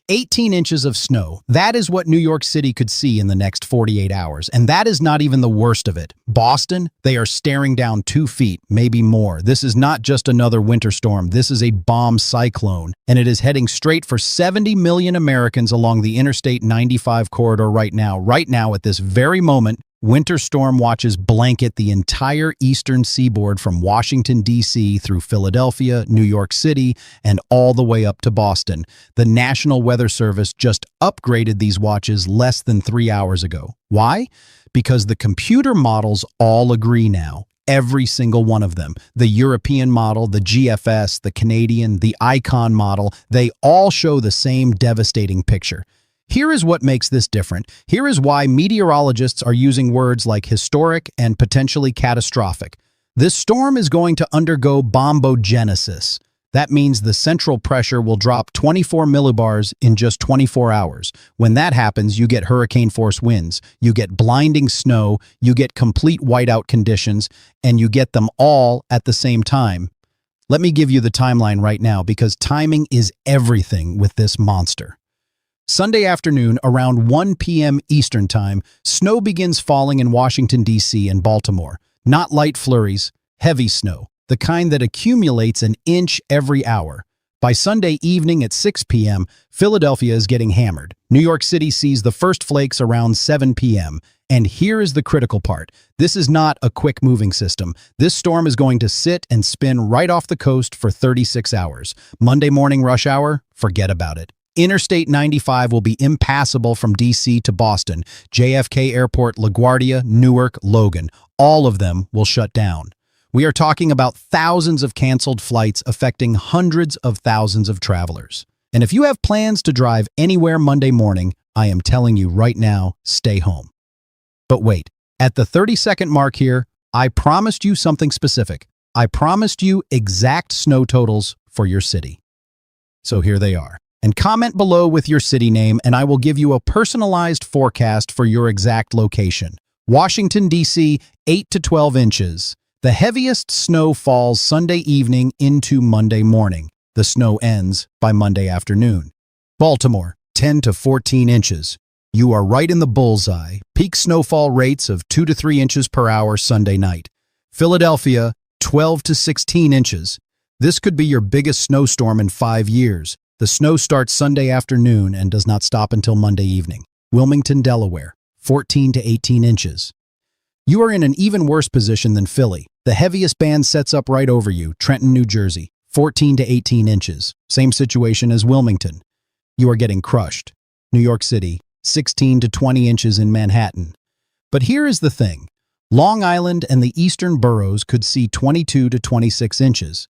18 inches of snow. That is what New York City could see in the next 48 hours. And that is not even the worst of it. Boston, they are staring down 2 feet, maybe more. This is not just another winter storm. This is a bomb cyclone. And it is heading straight for 70 million Americans along the Interstate 95 corridor right now. Right now, at this very moment, winter storm watches blanket the entire eastern seaboard from Washington, D.C. through Philadelphia, New York City, and all the way up to Boston. The National Weather Service just upgraded these watches less than 3 hours ago. Why? Because the computer models all agree now. Every single one of them. The European model, the GFS, the Canadian, the Icon model, they all show the same devastating picture. Here is what makes this different. Here is why meteorologists are using words like historic and potentially catastrophic. This storm is going to undergo bombogenesis. That means the central pressure will drop 24 millibars in just 24 hours. When that happens, you get hurricane-force winds, you get blinding snow, you get complete whiteout conditions, and you get them all at the same time. Let me give you the timeline right now because timing is everything with this monster. Sunday afternoon, around 1 p.m. Eastern Time, snow begins falling in Washington, D.C. and Baltimore. Not light flurries, heavy snow, the kind that accumulates an inch every hour. By Sunday evening at 6 p.m., Philadelphia is getting hammered. New York City sees the first flakes around 7 p.m. And here is the critical part. This is not a quick-moving system. This storm is going to sit and spin right off the coast for 36 hours. Monday morning rush hour? Forget about it. Interstate 95 will be impassable from D.C. to Boston. JFK Airport, LaGuardia, Newark, Logan. All of them will shut down. We are talking about thousands of canceled flights affecting hundreds of thousands of travelers. And if you have plans to drive anywhere Monday morning, I am telling you right now, stay home. But wait, at the 30-second mark here, I promised you something specific. I promised you exact snow totals for your city. So here they are. And comment below with your city name and I will give you a personalized forecast for your exact location. Washington, D.C., 8 to 12 inches. The heaviest snow falls Sunday evening into Monday morning. The snow ends by Monday afternoon. Baltimore, 10 to 14 inches. You are right in the bullseye. Peak snowfall rates of 2 to 3 inches per hour Sunday night. Philadelphia, 12 to 16 inches. This could be your biggest snowstorm in 5 years. The snow starts Sunday afternoon and does not stop until Monday evening. Wilmington, Delaware, 14 to 18 inches. You are in an even worse position than Philly. The heaviest band sets up right over you, Trenton, New Jersey, 14 to 18 inches. Same situation as Wilmington. You are getting crushed. New York City, 16 to 20 inches in Manhattan. But here is the thing. Long Island and the eastern boroughs could see 22 to 26 inches.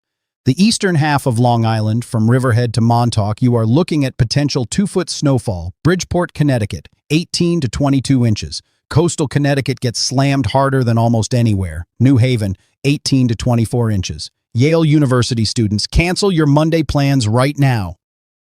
The eastern half of Long Island, from Riverhead to Montauk, you are looking at potential 2-foot snowfall. Bridgeport, Connecticut, 18 to 22 inches. Coastal Connecticut gets slammed harder than almost anywhere. New Haven, 18 to 24 inches. Yale University students, cancel your Monday plans right now.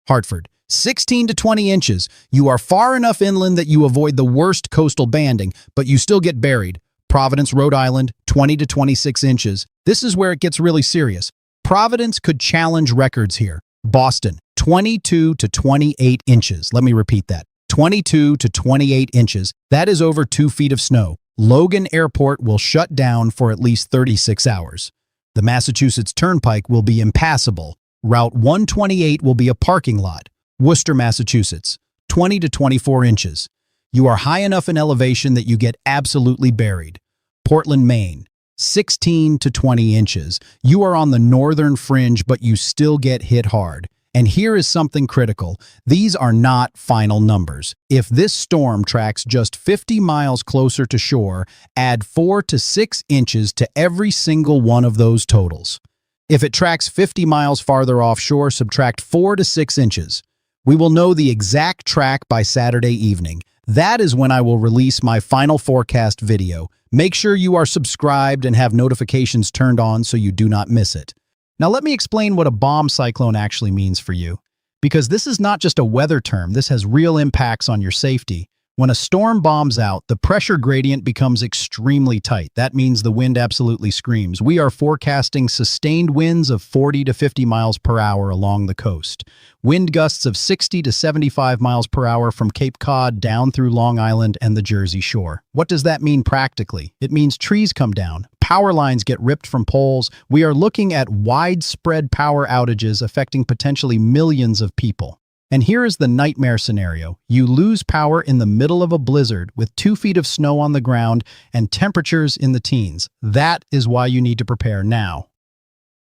Hartford, 16 to 20 inches. You are far enough inland that you avoid the worst coastal banding, but you still get buried. Providence, Rhode Island, 20 to 26 inches. This is where it gets really serious. Providence could challenge records here. Boston, 22 to 28 inches. Let me repeat that. 22 to 28 inches. That is over 2 feet of snow. Logan Airport will shut down for at least 36 hours. The Massachusetts Turnpike will be impassable. Route 128 will be a parking lot. Worcester, Massachusetts, 20 to 24 inches. You are high enough in elevation that you get absolutely buried. Portland, Maine, 16 to 20 inches. You are on the northern fringe, but you still get hit hard. And here is something critical. These are not final numbers. If this storm tracks just 50 miles closer to shore, add 4 to 6 inches to every single one of those totals. If it tracks 50 miles farther offshore, subtract 4 to 6 inches. We will know the exact track by Saturday evening. That is when I will release my final forecast video. Make sure you are subscribed and have notifications turned on so you do not miss it. Now let me explain what a bomb cyclone actually means for you. Because this is not just a weather term, this has real impacts on your safety. When a storm bombs out, the pressure gradient becomes extremely tight. That means the wind absolutely screams. We are forecasting sustained winds of 40 to 50 miles per hour along the coast. Wind gusts of 60 to 75 miles per hour from Cape Cod down through Long Island and the Jersey Shore. What does that mean practically? It means trees come down, power lines get ripped from poles. We are looking at widespread power outages affecting potentially millions of people. And here is the nightmare scenario. You lose power in the middle of a blizzard with 2 feet of snow on the ground and temperatures in the teens. That is why you need to prepare now.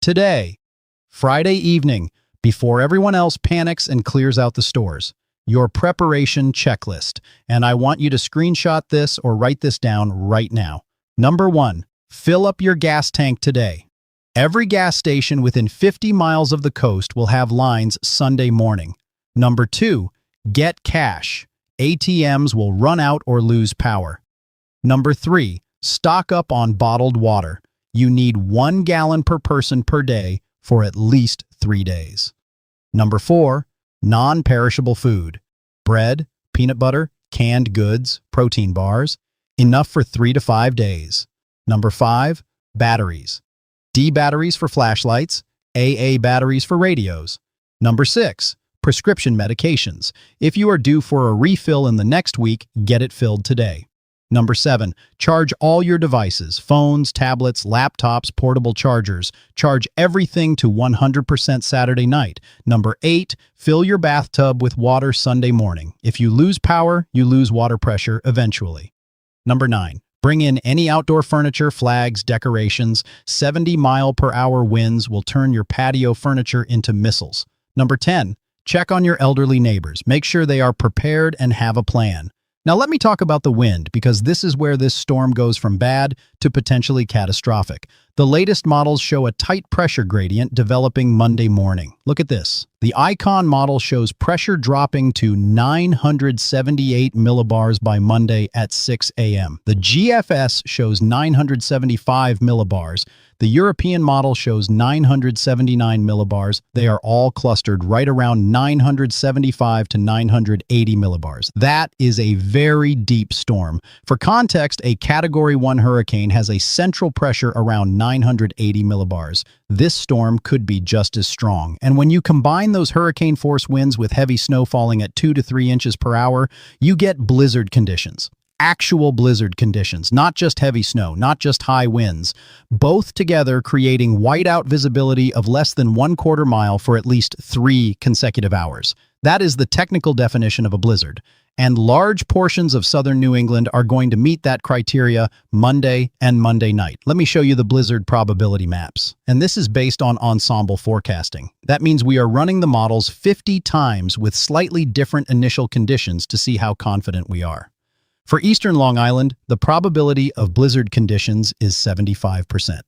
Today, Friday evening, before everyone else panics and clears out the stores, your preparation checklist. And I want you to screenshot this or write this down right now. Number 1, fill up your gas tank today. Every gas station within 50 miles of the coast will have lines Sunday morning. Number 2, get cash. ATMs will run out or lose power. Number 3, stock up on bottled water. You need 1 gallon per person per day for at least 3 days. Number 4, non-perishable food. Bread, peanut butter, canned goods, protein bars. Enough for 3 to 5 days. Number 5, batteries. D batteries for flashlights, AA batteries for radios. Number 6, prescription medications. If you are due for a refill in the next week, get it filled today. Number 7, charge all your devices, phones, tablets, laptops, portable chargers. Charge everything to 100% Saturday night. Number 8, fill your bathtub with water Sunday morning. If you lose power, you lose water pressure eventually. Number 9, bring in any outdoor furniture, flags, decorations. 70-mile-per-hour winds will turn your patio furniture into missiles. Number 10, check on your elderly neighbors. Make sure they are prepared and have a plan. Now let me talk about the wind, because this is where this storm goes from bad to potentially catastrophic. The latest models show a tight pressure gradient developing Monday morning. Look at this. The Icon model shows pressure dropping to 978 millibars by Monday at 6 a.m. The GFS shows 975 millibars. The European model shows 979 millibars. They are all clustered right around 975 to 980 millibars. That is a very deep storm. For context, a Category 1 hurricane has a central pressure around 980 millibars. This storm could be just as strong. And when you combine those hurricane force winds with heavy snow falling at 2 to 3 inches per hour, you get blizzard conditions. Actual blizzard conditions, not just heavy snow, not just high winds, both together creating whiteout visibility of less than 1/4 mile for at least 3 consecutive hours. That is the technical definition of a blizzard. And large portions of southern New England are going to meet that criteria Monday and Monday night. Let me show you the blizzard probability maps. And this is based on ensemble forecasting. That means we are running the models 50 times with slightly different initial conditions to see how confident we are. For eastern Long Island, the probability of blizzard conditions is 75%.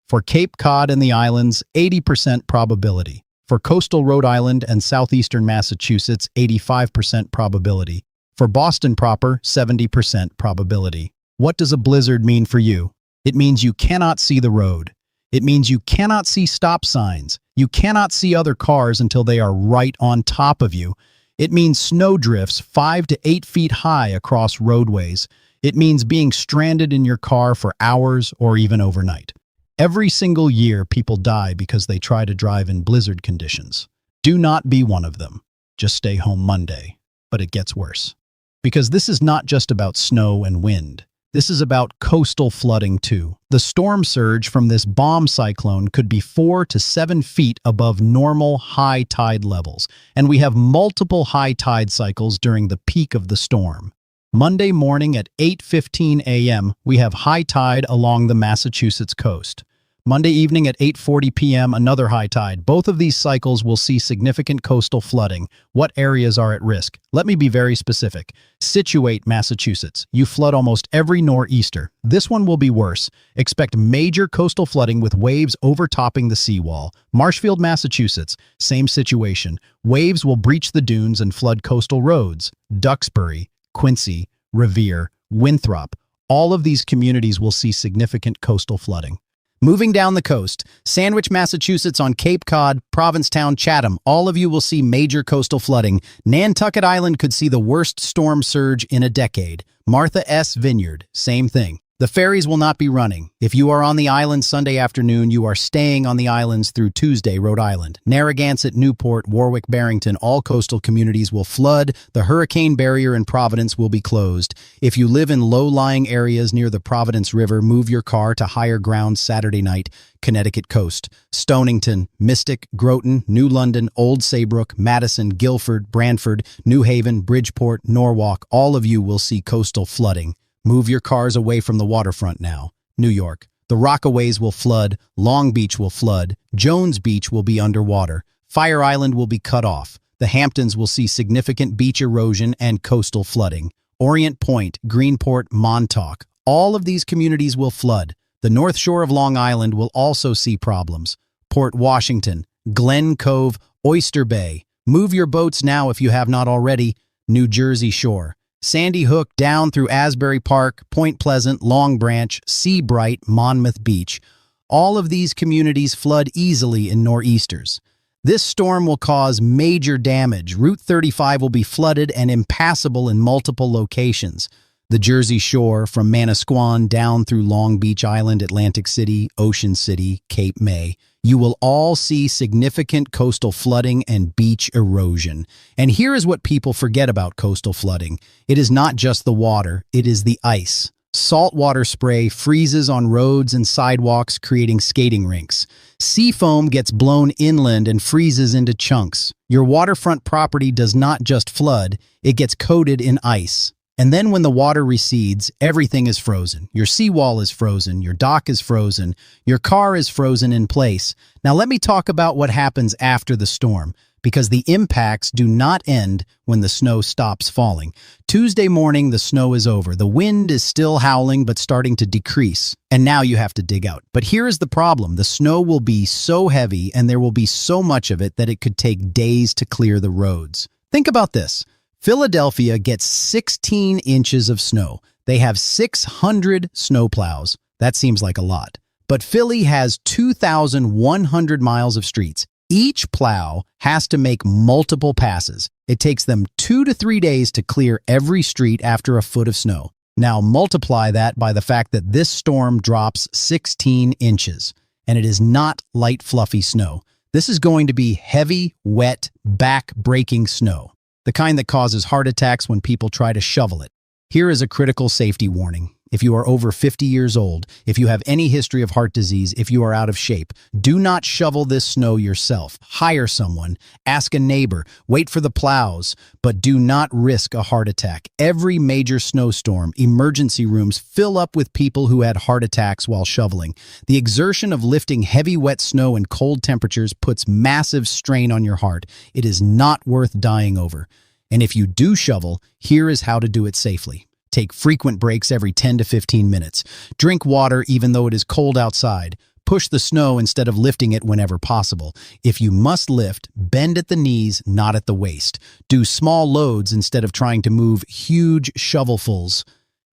For Cape Cod and the islands, 80% probability. For coastal Rhode Island and southeastern Massachusetts, 85% probability. For Boston proper, 70% probability. What does a blizzard mean for you? It means you cannot see the road. It means you cannot see stop signs. You cannot see other cars until they are right on top of you. It means snow drifts 5 to 8 feet high across roadways. It means being stranded in your car for hours or even overnight. Every single year, people die because they try to drive in blizzard conditions. Do not be one of them. Just stay home Monday. But it gets worse. Because this is not just about snow and wind. This is about coastal flooding too. The storm surge from this bomb cyclone could be 4 to 7 feet above normal high tide levels, and we have multiple high tide cycles during the peak of the storm. Monday morning at 8:15 a.m., we have high tide along the Massachusetts coast. Monday evening at 8:40 p.m., another high tide. Both of these cycles will see significant coastal flooding. What areas are at risk? Let me be very specific. Situate, Massachusetts. You flood almost every nor'easter. This one will be worse. Expect major coastal flooding with waves overtopping the seawall. Marshfield, Massachusetts. Same situation. Waves will breach the dunes and flood coastal roads. Duxbury, Quincy, Revere, Winthrop. All of these communities will see significant coastal flooding. Moving down the coast, Sandwich, Massachusetts on Cape Cod, Provincetown, Chatham, all of you will see major coastal flooding. Nantucket Island could see the worst storm surge in a decade. Martha S. Vineyard, same thing. The ferries will not be running. If you are on the island Sunday afternoon, you are staying on the islands through Tuesday, Rhode Island. Narragansett, Newport, Warwick, Barrington, all coastal communities will flood. The hurricane barrier in Providence will be closed. If you live in low-lying areas near the Providence River, move your car to higher ground Saturday night. Connecticut coast. Stonington, Mystic, Groton, New London, Old Saybrook, Madison, Guilford, Brantford, New Haven, Bridgeport, Norwalk, all of you will see coastal flooding. Move your cars away from the waterfront now. New York. The Rockaways will flood. Long Beach will flood. Jones Beach will be underwater. Fire Island will be cut off. The Hamptons will see significant beach erosion and coastal flooding. Orient Point, Greenport, Montauk. All of these communities will flood. The North Shore of Long Island will also see problems. Port Washington, Glen Cove, Oyster Bay. Move your boats now if you have not already. New Jersey Shore. Sandy Hook down through Asbury Park, Point Pleasant, Long Branch, Seabright, Monmouth Beach. All of these communities flood easily in nor'easters. This storm will cause major damage. Route 35 will be flooded and impassable in multiple locations. The Jersey Shore from Manasquan down through Long Beach Island, Atlantic City, Ocean City, Cape May. You will all see significant coastal flooding and beach erosion. And here is what people forget about coastal flooding. It is not just the water, it is the ice. Saltwater spray freezes on roads and sidewalks, creating skating rinks. Sea foam gets blown inland and freezes into chunks. Your waterfront property does not just flood, it gets coated in ice. And then when the water recedes, everything is frozen. Your seawall is frozen, your dock is frozen, your car is frozen in place. Now let me talk about what happens after the storm, because the impacts do not end when the snow stops falling. Tuesday morning, the snow is over. The wind is still howling but starting to decrease, and now you have to dig out. But here is the problem. The snow will be so heavy and there will be so much of it that it could take days to clear the roads. Think about this. Philadelphia gets 16 inches of snow. They have 600 snowplows. That seems like a lot. But Philly has 2,100 miles of streets. Each plow has to make multiple passes. It takes them 2 to 3 days to clear every street after a foot of snow. Now multiply that by the fact that this storm drops 16 inches. And it is not light, fluffy snow. This is going to be heavy, wet, back-breaking snow. The kind that causes heart attacks when people try to shovel it. Here is a critical safety warning. If you are over 50 years old, if you have any history of heart disease, if you are out of shape, do not shovel this snow yourself. Hire someone, ask a neighbor, wait for the plows, but do not risk a heart attack. Every major snowstorm, emergency rooms fill up with people who had heart attacks while shoveling. The exertion of lifting heavy wet snow in cold temperatures puts massive strain on your heart. It is not worth dying over. And if you do shovel, here is how to do it safely. Take frequent breaks every 10 to 15 minutes. Drink water even though it is cold outside. Push the snow instead of lifting it whenever possible. If you must lift, bend at the knees, not at the waist. Do small loads instead of trying to move huge shovelfuls.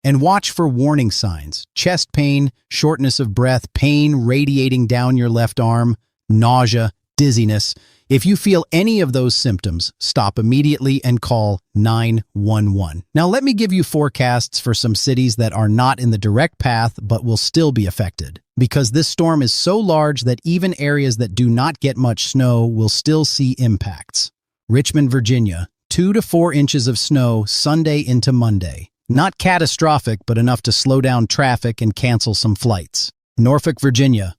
And watch for warning signs. Chest pain, shortness of breath, pain radiating down your left arm, nausea, dizziness. If you feel any of those symptoms, stop immediately and call 911. Now let me give you forecasts for some cities that are not in the direct path but will still be affected. Because this storm is so large that even areas that do not get much snow will still see impacts. Richmond, Virginia, 2 to 4 inches of snow Sunday into Monday. Not catastrophic, but enough to slow down traffic and cancel some flights. Norfolk, Virginia,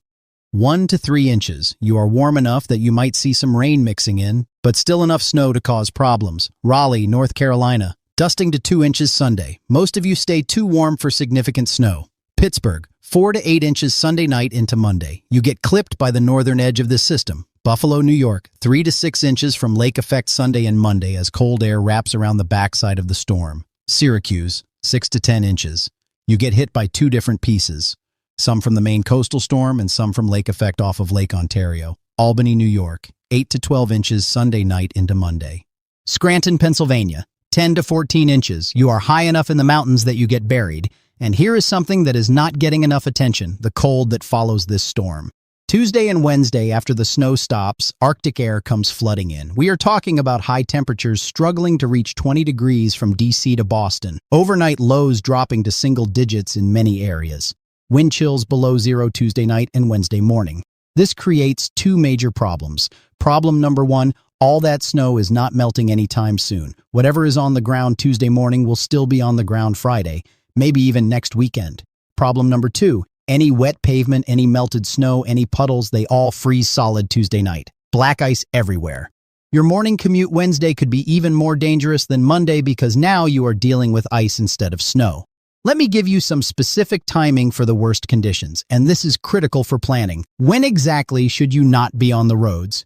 1 to 3 inches. You are warm enough that you might see some rain mixing in, but still enough snow to cause problems. Raleigh, North Carolina, dusting to 2 inches Sunday. Most of you stay too warm for significant snow. Pittsburgh, 4 to 8 inches Sunday night into Monday. You get clipped by the northern edge of this system. Buffalo, New York, 3 to 6 inches from lake effect Sunday and Monday as cold air wraps around the backside of the storm. Syracuse, 6 to 10 inches. You get hit by 2 different pieces. Some from the main coastal storm and some from lake effect off of Lake Ontario. Albany, New York, 8 to 12 inches Sunday night into Monday. Scranton, Pennsylvania, 10 to 14 inches. You are high enough in the mountains that you get buried. And here is something that is not getting enough attention, the cold that follows this storm. Tuesday and Wednesday, after the snow stops, Arctic air comes flooding in. We are talking about high temperatures struggling to reach 20 degrees from DC to Boston. Overnight lows dropping to single digits in many areas. Wind chills below zero Tuesday night and Wednesday morning. This creates two major problems. Problem number one, all that snow is not melting anytime soon. Whatever is on the ground Tuesday morning will still be on the ground Friday, maybe even next weekend. Problem number two, any wet pavement, any melted snow, any puddles, they all freeze solid Tuesday night. Black ice everywhere. Your morning commute Wednesday could be even more dangerous than Monday because now you are dealing with ice instead of snow. Let me give you some specific timing for the worst conditions, and this is critical for planning. When exactly should you not be on the roads?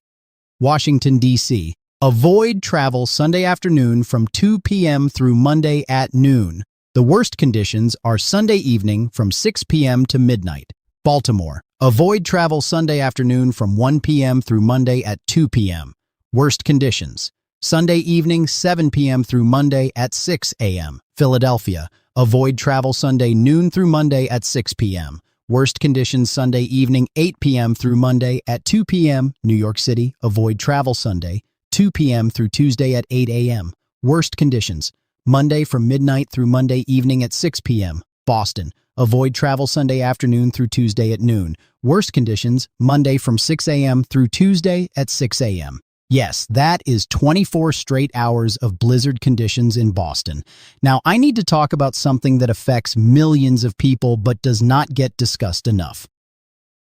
Washington, D.C. Avoid travel Sunday afternoon from 2 p.m. through Monday at noon. The worst conditions are Sunday evening from 6 p.m. to midnight. Baltimore. Avoid travel Sunday afternoon from 1 p.m. through Monday at 2 p.m. Worst conditions. Sunday evening 7 p.m. through Monday at 6 a.m. Philadelphia. Avoid travel Sunday noon through Monday at 6 p.m. Worst conditions Sunday evening 8 p.m. through Monday at 2 p.m. New York City. Avoid travel Sunday 2 p.m. through Tuesday at 8 a.m. Worst conditions. Monday from midnight through Monday evening at 6 p.m. Boston. Avoid travel Sunday afternoon through Tuesday at noon. Worst conditions, Monday from 6 a.m. through Tuesday at 6 a.m. Yes, that is 24 straight hours of blizzard conditions in Boston. Now, I need to talk about something that affects millions of people but does not get discussed enough.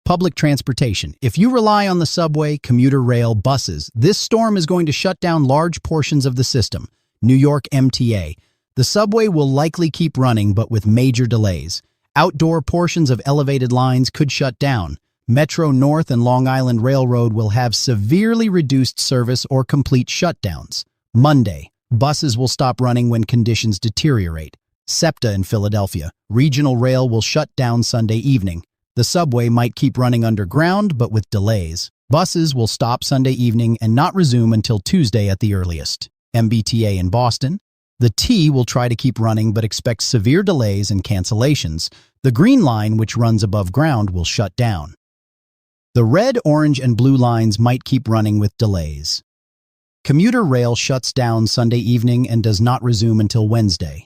Public transportation. If you rely on the subway, commuter rail, buses, this storm is going to shut down large portions of the system. New York MTA. The subway will likely keep running, but with major delays. Outdoor portions of elevated lines could shut down. Metro North and Long Island Railroad will have severely reduced service or complete shutdowns. Monday, buses will stop running when conditions deteriorate. SEPTA in Philadelphia. Regional rail will shut down Sunday evening. The subway might keep running underground, but with delays. Buses will stop Sunday evening and not resume until Tuesday at the earliest. MBTA in Boston. The T will try to keep running but expects severe delays and cancellations. The Green Line, which runs above ground, will shut down. The red, orange, and blue lines might keep running with delays. Commuter rail shuts down Sunday evening and does not resume until Wednesday.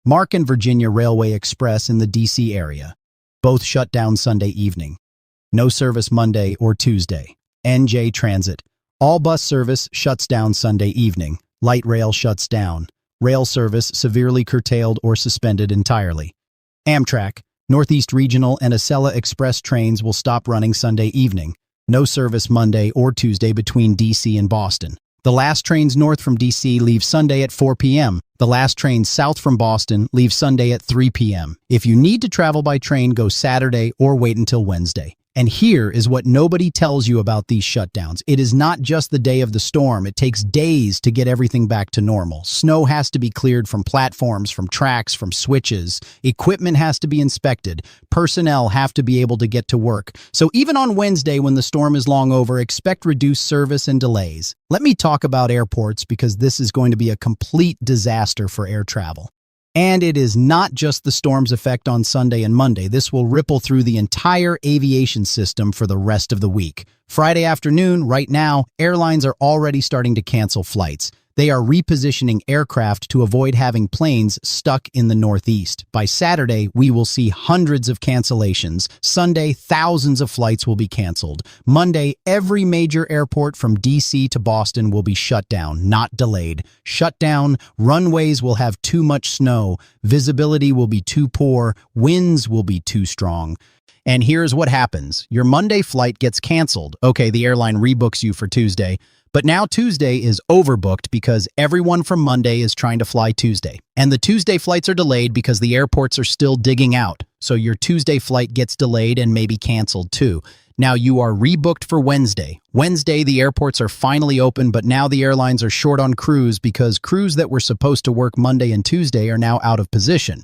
Mark and Virginia Railway Express in the D.C. area. Both shut down Sunday evening. No service Monday or Tuesday. NJ Transit. All bus service shuts down Sunday evening. Light rail shuts down. Rail service severely curtailed or suspended entirely. Amtrak, Northeast Regional and Acela Express trains will stop running Sunday evening. No service Monday or Tuesday between D.C. and Boston. The last trains north from D.C. leave Sunday at 4 p.m. The last trains south from Boston leave Sunday at 3 p.m. If you need to travel by train, go Saturday or wait until Wednesday. And here is what nobody tells you about these shutdowns. It is not just the day of the storm. It takes days to get everything back to normal. Snow has to be cleared from platforms, from tracks, from switches. Equipment has to be inspected. Personnel have to be able to get to work. So even on Wednesday, when the storm is long over, expect reduced service and delays. Let me talk about airports because this is going to be a complete disaster for air travel. And it is not just the storm's effect on Sunday and Monday. This will ripple through the entire aviation system for the rest of the week. Friday afternoon, right now, airlines are already starting to cancel flights. They are repositioning aircraft to avoid having planes stuck in the Northeast. By Saturday, we will see hundreds of cancellations. Sunday, thousands of flights will be canceled. Monday, every major airport from D.C. to Boston will be shut down, not delayed. Shut down, runways will have too much snow, visibility will be too poor, winds will be too strong. And here's what happens. Your Monday flight gets canceled. Okay, the airline rebooks you for Tuesday. But now Tuesday is overbooked because everyone from Monday is trying to fly Tuesday. And the Tuesday flights are delayed because the airports are still digging out. So your Tuesday flight gets delayed and maybe canceled too. Now you are rebooked for Wednesday. Wednesday, the airports are finally open, but now the airlines are short on crews because crews that were supposed to work Monday and Tuesday are now out of position.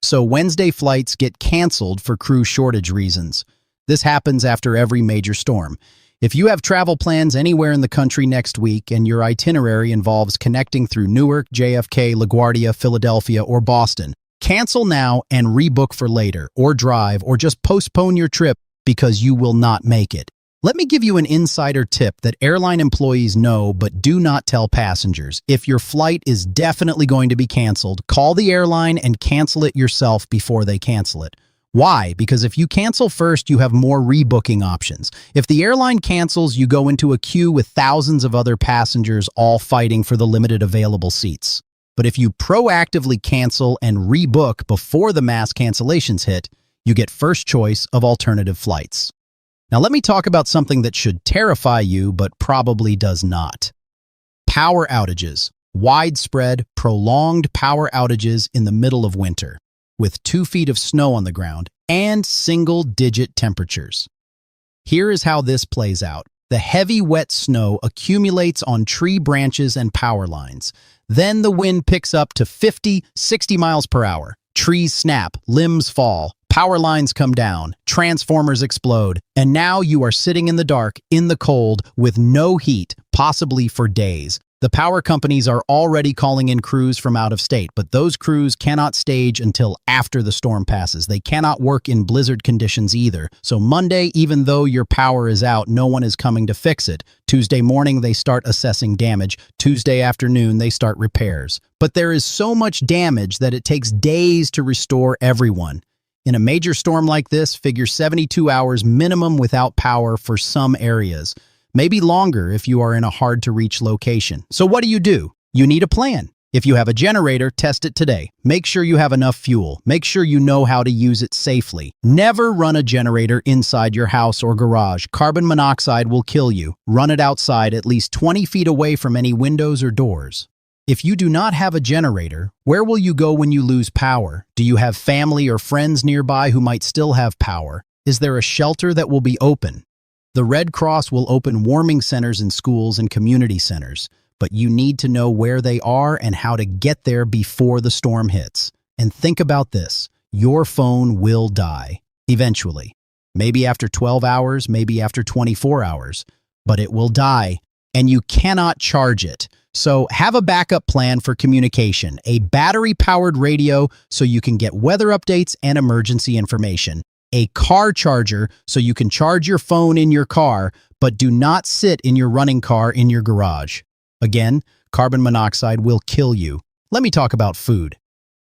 So Wednesday flights get canceled for crew shortage reasons. This happens after every major storm. If you have travel plans anywhere in the country next week and your itinerary involves connecting through Newark, JFK, LaGuardia, Philadelphia, or Boston, Cancel now and rebook for later, or drive, or just postpone your trip because you will not make it. Let me give you an insider tip that airline employees know but do not tell passengers. If your flight is definitely going to be canceled, call the airline and cancel it yourself before they cancel it. Why? Because if you cancel first, you have more rebooking options. If the airline cancels, you go into a queue with thousands of other passengers all fighting for the limited available seats. But if you proactively cancel and rebook before the mass cancellations hit, you get first choice of alternative flights. Now let me talk about something that should terrify you but probably does not. Power outages. Widespread, prolonged power outages in the middle of winter, with 2 feet of snow on the ground and single-digit temperatures. Here is how this plays out. The heavy, wet snow accumulates on tree branches and power lines. Then the wind picks up to 50, 60 miles per hour. Trees snap, limbs fall, power lines come down, transformers explode, and now you are sitting in the dark, in the cold, with no heat, possibly for days. The power companies are already calling in crews from out of state, but those crews cannot stage until after the storm passes. They cannot work in blizzard conditions either. So Monday, even though your power is out, no one is coming to fix it. Tuesday morning, they start assessing damage. Tuesday afternoon, they start repairs. But there is so much damage that it takes days to restore everyone. In a major storm like this, figure 72 hours minimum without power for some areas. Maybe longer if you are in a hard-to-reach location. So what do? You need a plan. If you have a generator, test it today. Make sure you have enough fuel. Make sure you know how to use it safely. Never run a generator inside your house or garage. Carbon monoxide will kill you. Run it outside at least 20 feet away from any windows or doors. If you do not have a generator, where will you go when you lose power? Do you have family or friends nearby who might still have power? Is there a shelter that will be open? The Red Cross will open warming centers in schools and community centers, but you need to know where they are and how to get there before the storm hits. And think about this, your phone will die, eventually. Maybe after 12 hours, maybe after 24 hours, but it will die, and you cannot charge it. So have a backup plan for communication, a battery-powered radio so you can get weather updates and emergency information. A car charger so you can charge your phone in your car, but do not sit in your running car in your garage. Again, carbon monoxide will kill you. Let me talk about food.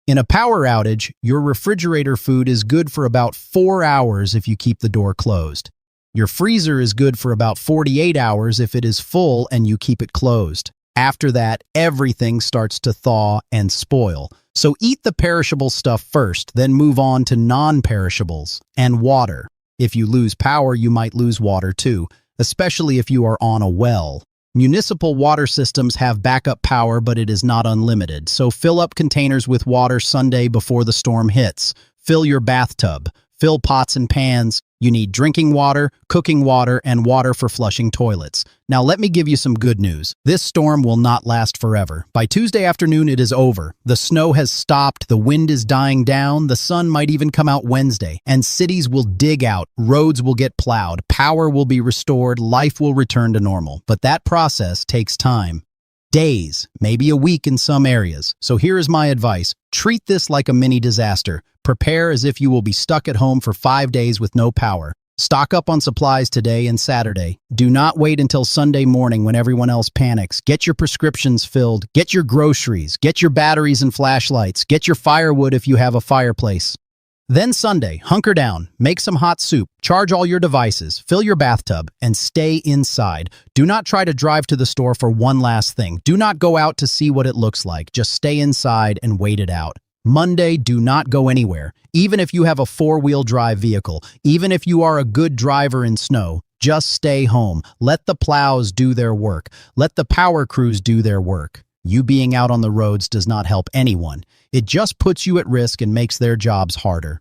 In a power outage, your refrigerator food is good for about 4 hours if you keep the door closed. Your freezer is good for about 48 hours if it is full and you keep it closed. After that, everything starts to thaw and spoil. So eat the perishable stuff first, then move on to non-perishables and water. If you lose power, you might lose water too, especially if you are on a well. Municipal water systems have backup power, but it is not unlimited. So fill up containers with water Sunday before the storm hits. Fill your bathtub. Fill pots and pans. You need drinking water, cooking water, and water for flushing toilets. Now let me give you some good news. This storm will not last forever. By Tuesday afternoon, it is over. The snow has stopped, the wind is dying down, the sun might even come out Wednesday, and cities will dig out, roads will get plowed, power will be restored, life will return to normal. But that process takes time. Days, maybe a week in some areas. So here is my advice. Treat this like a mini disaster. Prepare as if you will be stuck at home for 5 days with no power. Stock up on supplies today and Saturday. Do not wait until Sunday morning when everyone else panics. Get your prescriptions filled. Get your groceries. Get your batteries and flashlights. Get your firewood if you have a fireplace. Then Sunday, hunker down, make some hot soup, charge all your devices, fill your bathtub, and stay inside. Do not try to drive to the store for one last thing. Do not go out to see what it looks like. Just stay inside and wait it out. Monday, do not go anywhere. Even if you have a four-wheel drive vehicle, even if you are a good driver in snow, just stay home. Let the plows do their work. Let the power crews do their work. You being out on the roads does not help anyone. It just puts you at risk and makes their jobs harder.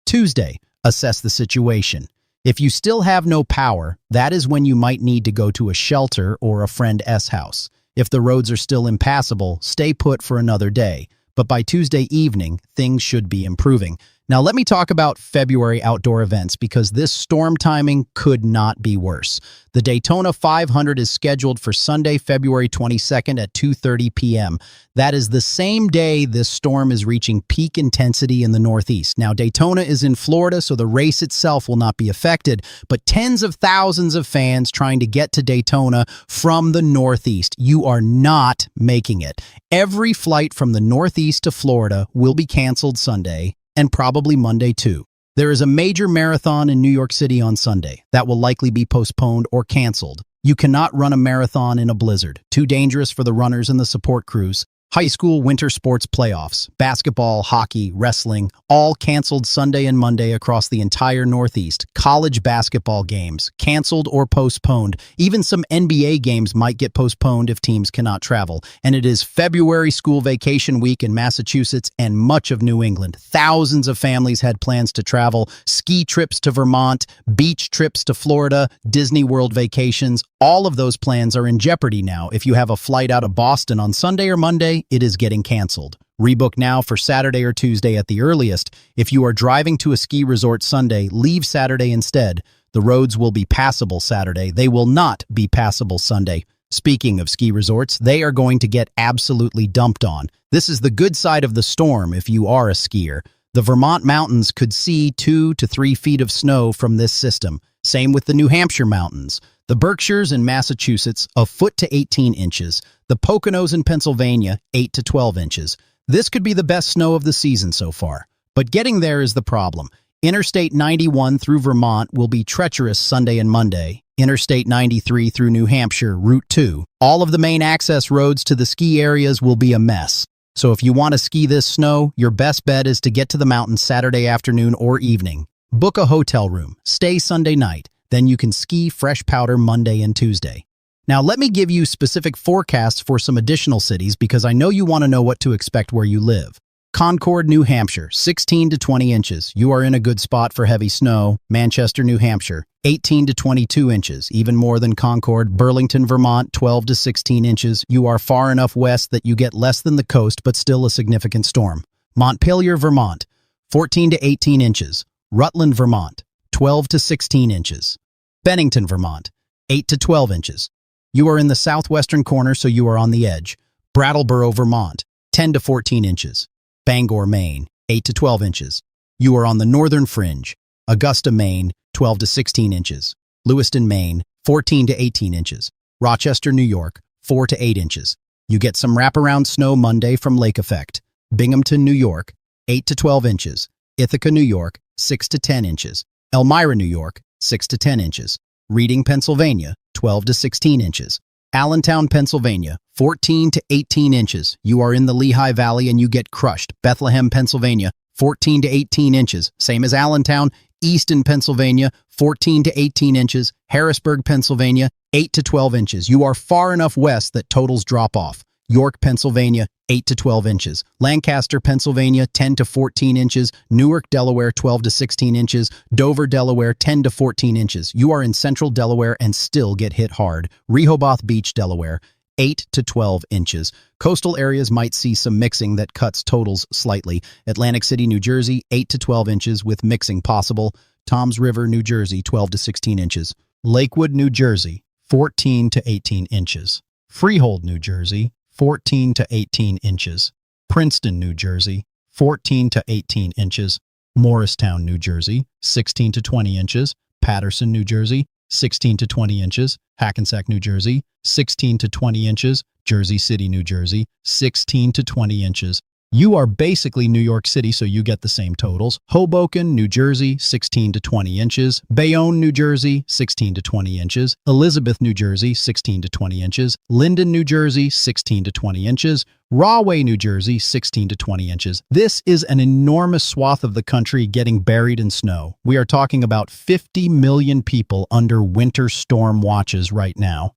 Tuesday, assess the situation. If you still have no power, that is when you might need to go to a shelter or a friend's house. If the roads are still impassable, stay put for another day. But by Tuesday evening, things should be improving. Now let me talk about February outdoor events because this storm timing could not be worse. The Daytona 500 is scheduled for Sunday, February 22nd at 2:30 p.m. That is the same day this storm is reaching peak intensity in the Northeast. Now Daytona is in Florida, so the race itself will not be affected, but tens of thousands of fans trying to get to Daytona from the Northeast. You are not making it. Every flight from the Northeast to Florida will be canceled Sunday, and probably Monday too. There is a major marathon in New York City on Sunday that will likely be postponed or canceled. You cannot run a marathon in a blizzard. Too dangerous for the runners and the support crews. High school winter sports playoffs, basketball, hockey, wrestling, all canceled Sunday and Monday across the entire Northeast. College basketball games, canceled or postponed. Even some NBA games might get postponed if teams cannot travel. And it is February school vacation week in Massachusetts and much of New England. Thousands of families had plans to travel, ski trips to Vermont, beach trips to Florida, Disney World vacations. All of those plans are in jeopardy now. If you have a flight out of Boston on Sunday or Monday, it is getting canceled. Rebook now for Saturday or Tuesday at the earliest. If you are driving to a ski resort Sunday, leave Saturday instead. The roads will be passable Saturday. They will not be passable Sunday. Speaking of ski resorts, they are going to get absolutely dumped on. This is the good side of the storm if you are a skier. The Vermont mountains could see 2 to 3 feet of snow from this system. Same with the New Hampshire mountains. The Berkshires in Massachusetts, a foot to 18 inches. The Poconos in Pennsylvania, 8 to 12 inches. This could be the best snow of the season so far. But getting there is the problem. Interstate 91 through Vermont will be treacherous Sunday and Monday. Interstate 93 through New Hampshire, Route 2. All of the main access roads to the ski areas will be a mess. So if you want to ski this snow, your best bet is to get to the mountains Saturday afternoon or evening. Book a hotel room. Stay Sunday night. Then you can ski fresh powder Monday and Tuesday. Now let me give you specific forecasts for some additional cities because I know you want to know what to expect where you live. Concord, New Hampshire, 16 to 20 inches. You are in a good spot for heavy snow. Manchester, New Hampshire, 18 to 22 inches, even more than Concord. Burlington, Vermont, 12 to 16 inches. You are far enough west that you get less than the coast, but still a significant storm. Montpelier, Vermont, 14 to 18 inches. Rutland, Vermont, 12 to 16 inches. Bennington, Vermont, 8 to 12 inches. You are in the southwestern corner, so you are on the edge. Brattleboro, Vermont, 10 to 14 inches. Bangor, Maine, 8 to 12 inches. You are on the northern fringe. Augusta, Maine, 12 to 16 inches. Lewiston, Maine, 14 to 18 inches. Rochester, New York, 4 to 8 inches. You get some wraparound snow Monday from lake effect. Binghamton, New York, 8 to 12 inches. Ithaca, New York, 6 to 10 inches. Elmira, New York, 6 to 10 inches. Reading, Pennsylvania, 12 to 16 inches. Allentown, Pennsylvania, 14 to 18 inches. You are in the Lehigh Valley and you get crushed. Bethlehem, Pennsylvania, 14 to 18 inches. Same as Allentown. Easton, Pennsylvania, 14 to 18 inches. Harrisburg, Pennsylvania, 8 to 12 inches. You are far enough west that totals drop off. York, Pennsylvania, 8 to 12 inches. Lancaster, Pennsylvania, 10 to 14 inches. Newark, Delaware, 12 to 16 inches. Dover, Delaware, 10 to 14 inches. You are in central Delaware and still get hit hard. Rehoboth Beach, Delaware, 8 to 12 inches. Coastal areas might see some mixing that cuts totals slightly. Atlantic City, New Jersey, 8 to 12 inches with mixing possible. Toms River, New Jersey, 12 to 16 inches. Lakewood, New Jersey, 14 to 18 inches. Freehold, New Jersey, 14 to 18 inches. Princeton, New Jersey, 14 to 18 inches. Morristown, New Jersey, 16 to 20 inches. Paterson, New Jersey, 16 to 20 inches. Hackensack, New Jersey, 16 to 20 inches. Jersey City, New Jersey, 16 to 20 inches. You are basically New York City, so you get the same totals. Hoboken, New Jersey, 16 to 20 inches. Bayonne, New Jersey, 16 to 20 inches. Elizabeth, New Jersey, 16 to 20 inches. Linden, New Jersey, 16 to 20 inches. Rahway, New Jersey, 16 to 20 inches. This is an enormous swath of the country getting buried in snow. We are talking about 50 million people under winter storm watches right now.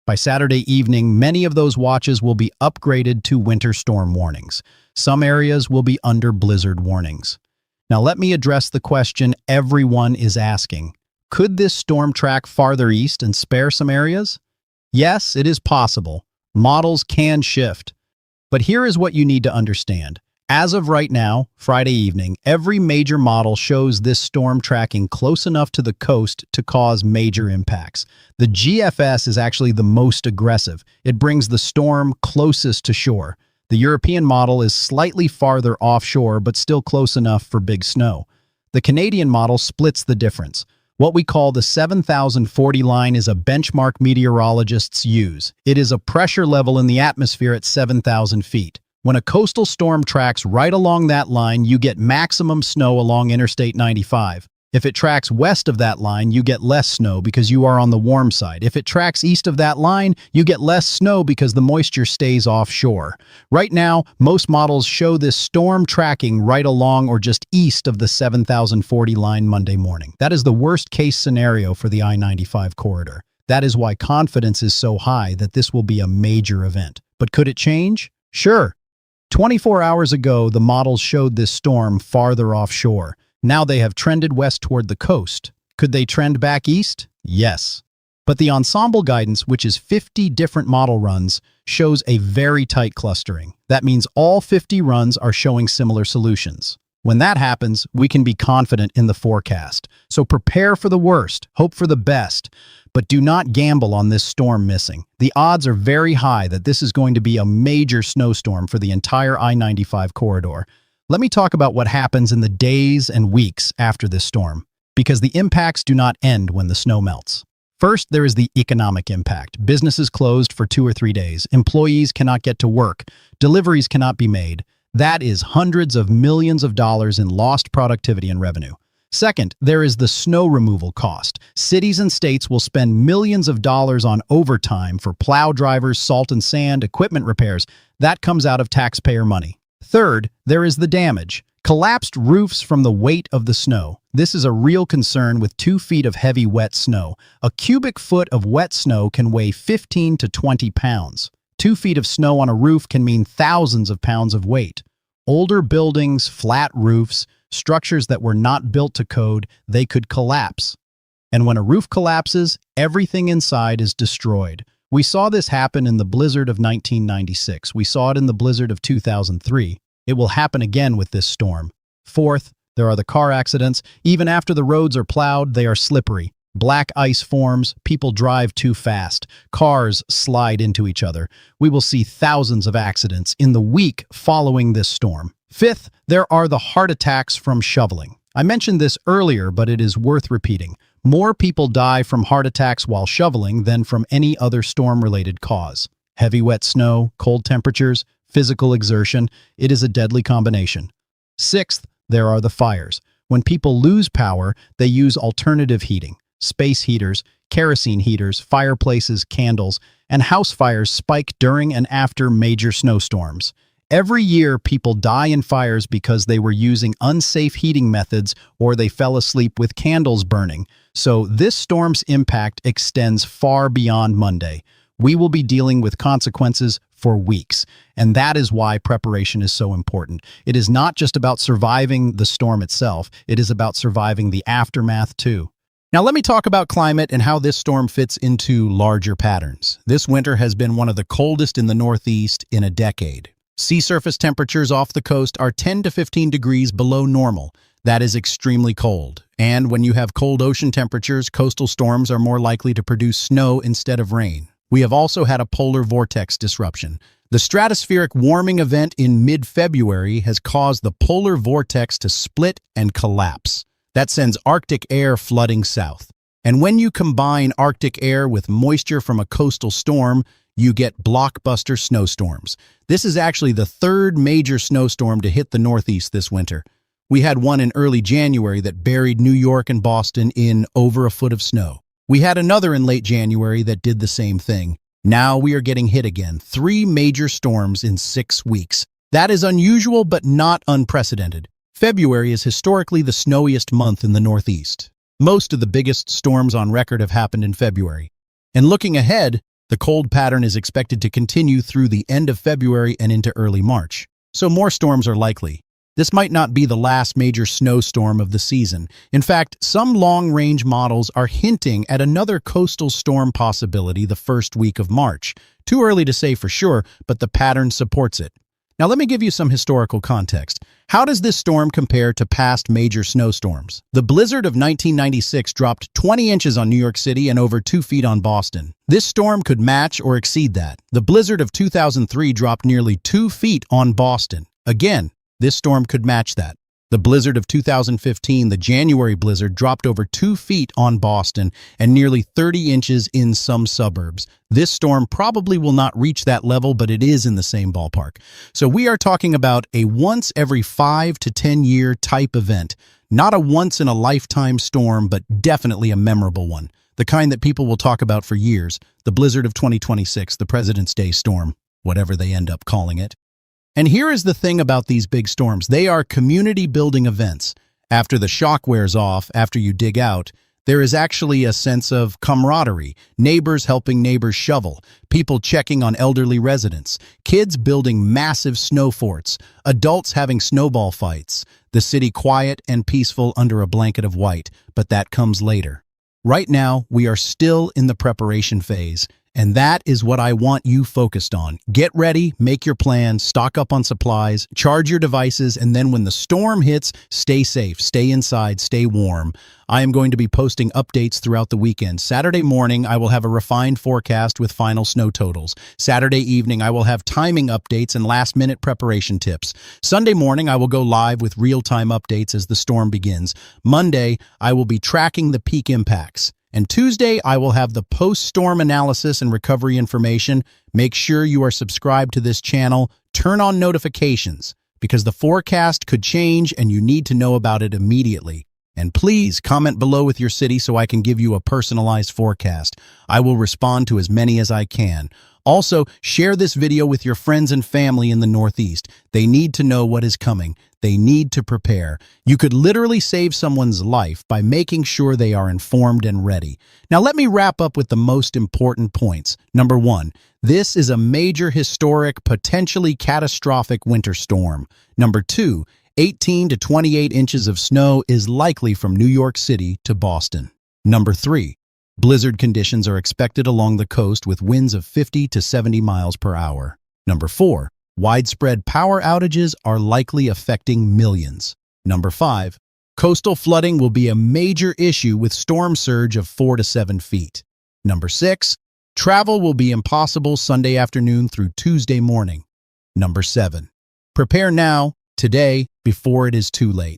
By Saturday evening, many of those watches will be upgraded to winter storm warnings. Some areas will be under blizzard warnings. Now let me address the question everyone is asking. Could this storm track farther east and spare some areas? Yes, it is possible. Models can shift. But here is what you need to understand. As of right now, Friday evening, every major model shows this storm tracking close enough to the coast to cause major impacts. The GFS is actually the most aggressive. It brings the storm closest to shore. The European model is slightly farther offshore, but still close enough for big snow. The Canadian model splits the difference. What we call the 7,040 line is a benchmark meteorologists use. It is a pressure level in the atmosphere at 7,000 feet. When a coastal storm tracks right along that line, you get maximum snow along Interstate 95. If it tracks west of that line, you get less snow because you are on the warm side. If it tracks east of that line, you get less snow because the moisture stays offshore. Right now, most models show this storm tracking right along or just east of the 7,040 line Monday morning. That is the worst case scenario for the I-95 corridor. That is why confidence is so high that this will be a major event. But could it change? Sure. 24 hours ago, the models showed this storm farther offshore. Now they have trended west toward the coast. Could they trend back east? Yes. But the ensemble guidance, which is 50 different model runs, shows a very tight clustering. That means all 50 runs are showing similar solutions. When that happens, we can be confident in the forecast. So prepare for the worst, hope for the best, but do not gamble on this storm missing. The odds are very high that this is going to be a major snowstorm for the entire I-95 corridor. Let me talk about what happens in the days and weeks after this storm, because the impacts do not end when the snow melts. First, there is the economic impact. Businesses closed for 2 or 3 days. Employees cannot get to work. Deliveries cannot be made. That is hundreds of millions of dollars in lost productivity and revenue. Second, there is the snow removal cost. Cities and states will spend millions of dollars on overtime for plow drivers, salt and sand, equipment repairs. That comes out of taxpayer money. Third, there is the damage. Collapsed roofs from the weight of the snow. This is a real concern with 2 feet of heavy wet snow. A cubic foot of wet snow can weigh 15 to 20 pounds. 2 feet of snow on a roof can mean thousands of pounds of weight. Older buildings, flat roofs, structures that were not built to code, they could collapse. And when a roof collapses, everything inside is destroyed. We saw this happen in the blizzard of 1996. We saw it in the blizzard of 2003. It will happen again with this storm. Fourth, there are the car accidents. Even after the roads are plowed, they are slippery. Black ice forms, people drive too fast, cars slide into each other. We will see thousands of accidents in the week following this storm. Fifth, there are the heart attacks from shoveling. I mentioned this earlier, but it is worth repeating. More people die from heart attacks while shoveling than from any other storm-related cause. Heavy wet snow, cold temperatures, physical exertion, it is a deadly combination. Sixth, there are the fires. When people lose power, they use alternative heating. Space heaters, kerosene heaters, fireplaces, candles, and house fires spike during and after major snowstorms. Every year, people die in fires because they were using unsafe heating methods or they fell asleep with candles burning. So this storm's impact extends far beyond Monday. We will be dealing with consequences for weeks, and that is why preparation is so important. It is not just about surviving the storm itself, it is about surviving the aftermath too. Now let me talk about climate and how this storm fits into larger patterns. This winter has been one of the coldest in the Northeast in a decade. Sea surface temperatures off the coast are 10 to 15 degrees below normal. That is extremely cold. And when you have cold ocean temperatures, coastal storms are more likely to produce snow instead of rain. We have also had a polar vortex disruption. The stratospheric warming event in mid-February has caused the polar vortex to split and collapse. That sends Arctic air flooding south. And when you combine Arctic air with moisture from a coastal storm, you get blockbuster snowstorms. This is actually the 3rd major snowstorm to hit the Northeast this winter. We had one in early January that buried New York and Boston in over a foot of snow. We had another in late January that did the same thing. Now we are getting hit again. 3 major storms in 6 weeks. That is unusual but not unprecedented. February is historically the snowiest month in the Northeast. Most of the biggest storms on record have happened in February. And looking ahead, the cold pattern is expected to continue through the end of February and into early March. So more storms are likely. This might not be the last major snowstorm of the season. In fact, some long-range models are hinting at another coastal storm possibility the first week of March. Too early to say for sure, but the pattern supports it. Now let me give you some historical context. How does this storm compare to past major snowstorms? The blizzard of 1996 dropped 20 inches on New York City and over 2 feet on Boston. This storm could match or exceed that. The blizzard of 2003 dropped nearly 2 feet on Boston. Again, this storm could match that. The blizzard of 2015, the January blizzard, dropped over 2 feet on Boston and nearly 30 inches in some suburbs. This storm probably will not reach that level, but it is in the same ballpark. So we are talking about a once every 5 to 10 year type event. Not a once-in-a-lifetime storm, but definitely a memorable one. The kind that people will talk about for years. The blizzard of 2026, the President's Day storm, whatever they end up calling it. And here is the thing about these big storms. They are community-building events. After the shock wears off, after you dig out, there is actually a sense of camaraderie, neighbors helping neighbors shovel, people checking on elderly residents, kids building massive snow forts, adults having snowball fights, the city quiet and peaceful under a blanket of white, but that comes later. Right now, we are still in the preparation phase. And that is what I want you focused on. Get ready, make your plans, stock up on supplies, charge your devices, and then when the storm hits, stay safe, stay inside, stay warm. I am going to be posting updates throughout the weekend. Saturday morning, I will have a refined forecast with final snow totals. Saturday evening, I will have timing updates and last-minute preparation tips. Sunday morning, I will go live with real-time updates as the storm begins. Monday, I will be tracking the peak impacts. And Tuesday, I will have the post-storm analysis and recovery information. Make sure you are subscribed to this channel. Turn on notifications because the forecast could change and you need to know about it immediately. And please comment below with your city so I can give you a personalized forecast. I will respond to as many as I can. Also, share this video with your friends and family in the Northeast. They need to know what is coming. They need to prepare. You could literally save someone's life by making sure they are informed and ready. Now let me wrap up with the most important points. Number 1, this is a major historic, potentially catastrophic winter storm. Number 2, 18 to 28 inches of snow is likely from New York City to Boston. Number 3, blizzard conditions are expected along the coast with winds of 50 to 70 miles per hour. Number 4, widespread power outages are likely affecting millions. Number 5, coastal flooding will be a major issue with storm surge of 4 to 7 feet. Number 6, travel will be impossible Sunday afternoon through Tuesday morning. Number 7, prepare now, today, before it is too late.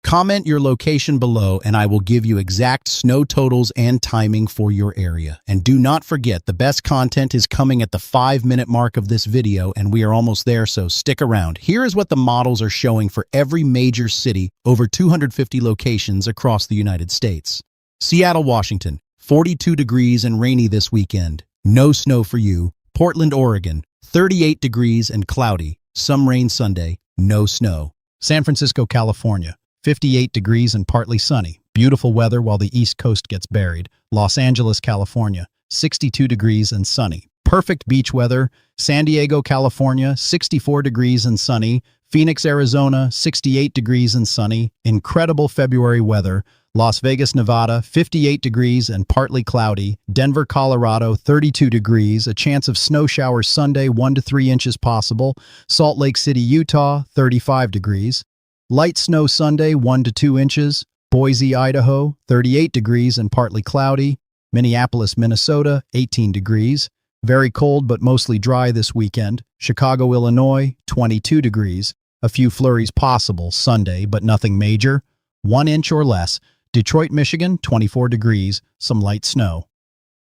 Comment your location below and I will give you exact snow totals and timing for your area. And do not forget, the best content is coming at the 5-minute mark of this video and we are almost there, so stick around. Here is what the models are showing for every major city, over 250 locations across the United States. Seattle, Washington, 42 degrees and rainy this weekend. No snow for you. Portland, Oregon, 38 degrees and cloudy. Some rain Sunday, no snow. San Francisco, California, 58 degrees and partly sunny. Beautiful weather while the East Coast gets buried. Los Angeles, California, 62 degrees and sunny. Perfect beach weather. San Diego, California, 64 degrees and sunny. Phoenix, Arizona, 68 degrees and sunny. Incredible February weather. Las Vegas, Nevada, 58 degrees and partly cloudy. Denver, Colorado, 32 degrees. A chance of snow showers Sunday, 1 to 3 inches possible. Salt Lake City, Utah, 35 degrees. Light snow Sunday, 1 to 2 inches. Boise, Idaho, 38 degrees and partly cloudy. Minneapolis, Minnesota, 18 degrees. Very cold but mostly dry this weekend. Chicago, Illinois, 22 degrees. A few flurries possible Sunday, but nothing major. 1 inch or less. Detroit, Michigan, 24 degrees. Some light snow.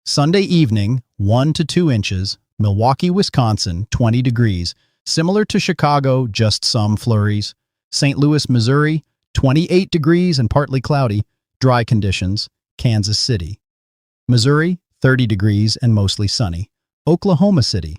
Sunday evening, 1 to 2 inches. Milwaukee, Wisconsin, 20 degrees. Similar to Chicago, just some flurries. St. Louis, Missouri, 28 degrees and partly cloudy, dry conditions. Kansas City, Missouri, 30 degrees and mostly sunny. Oklahoma City,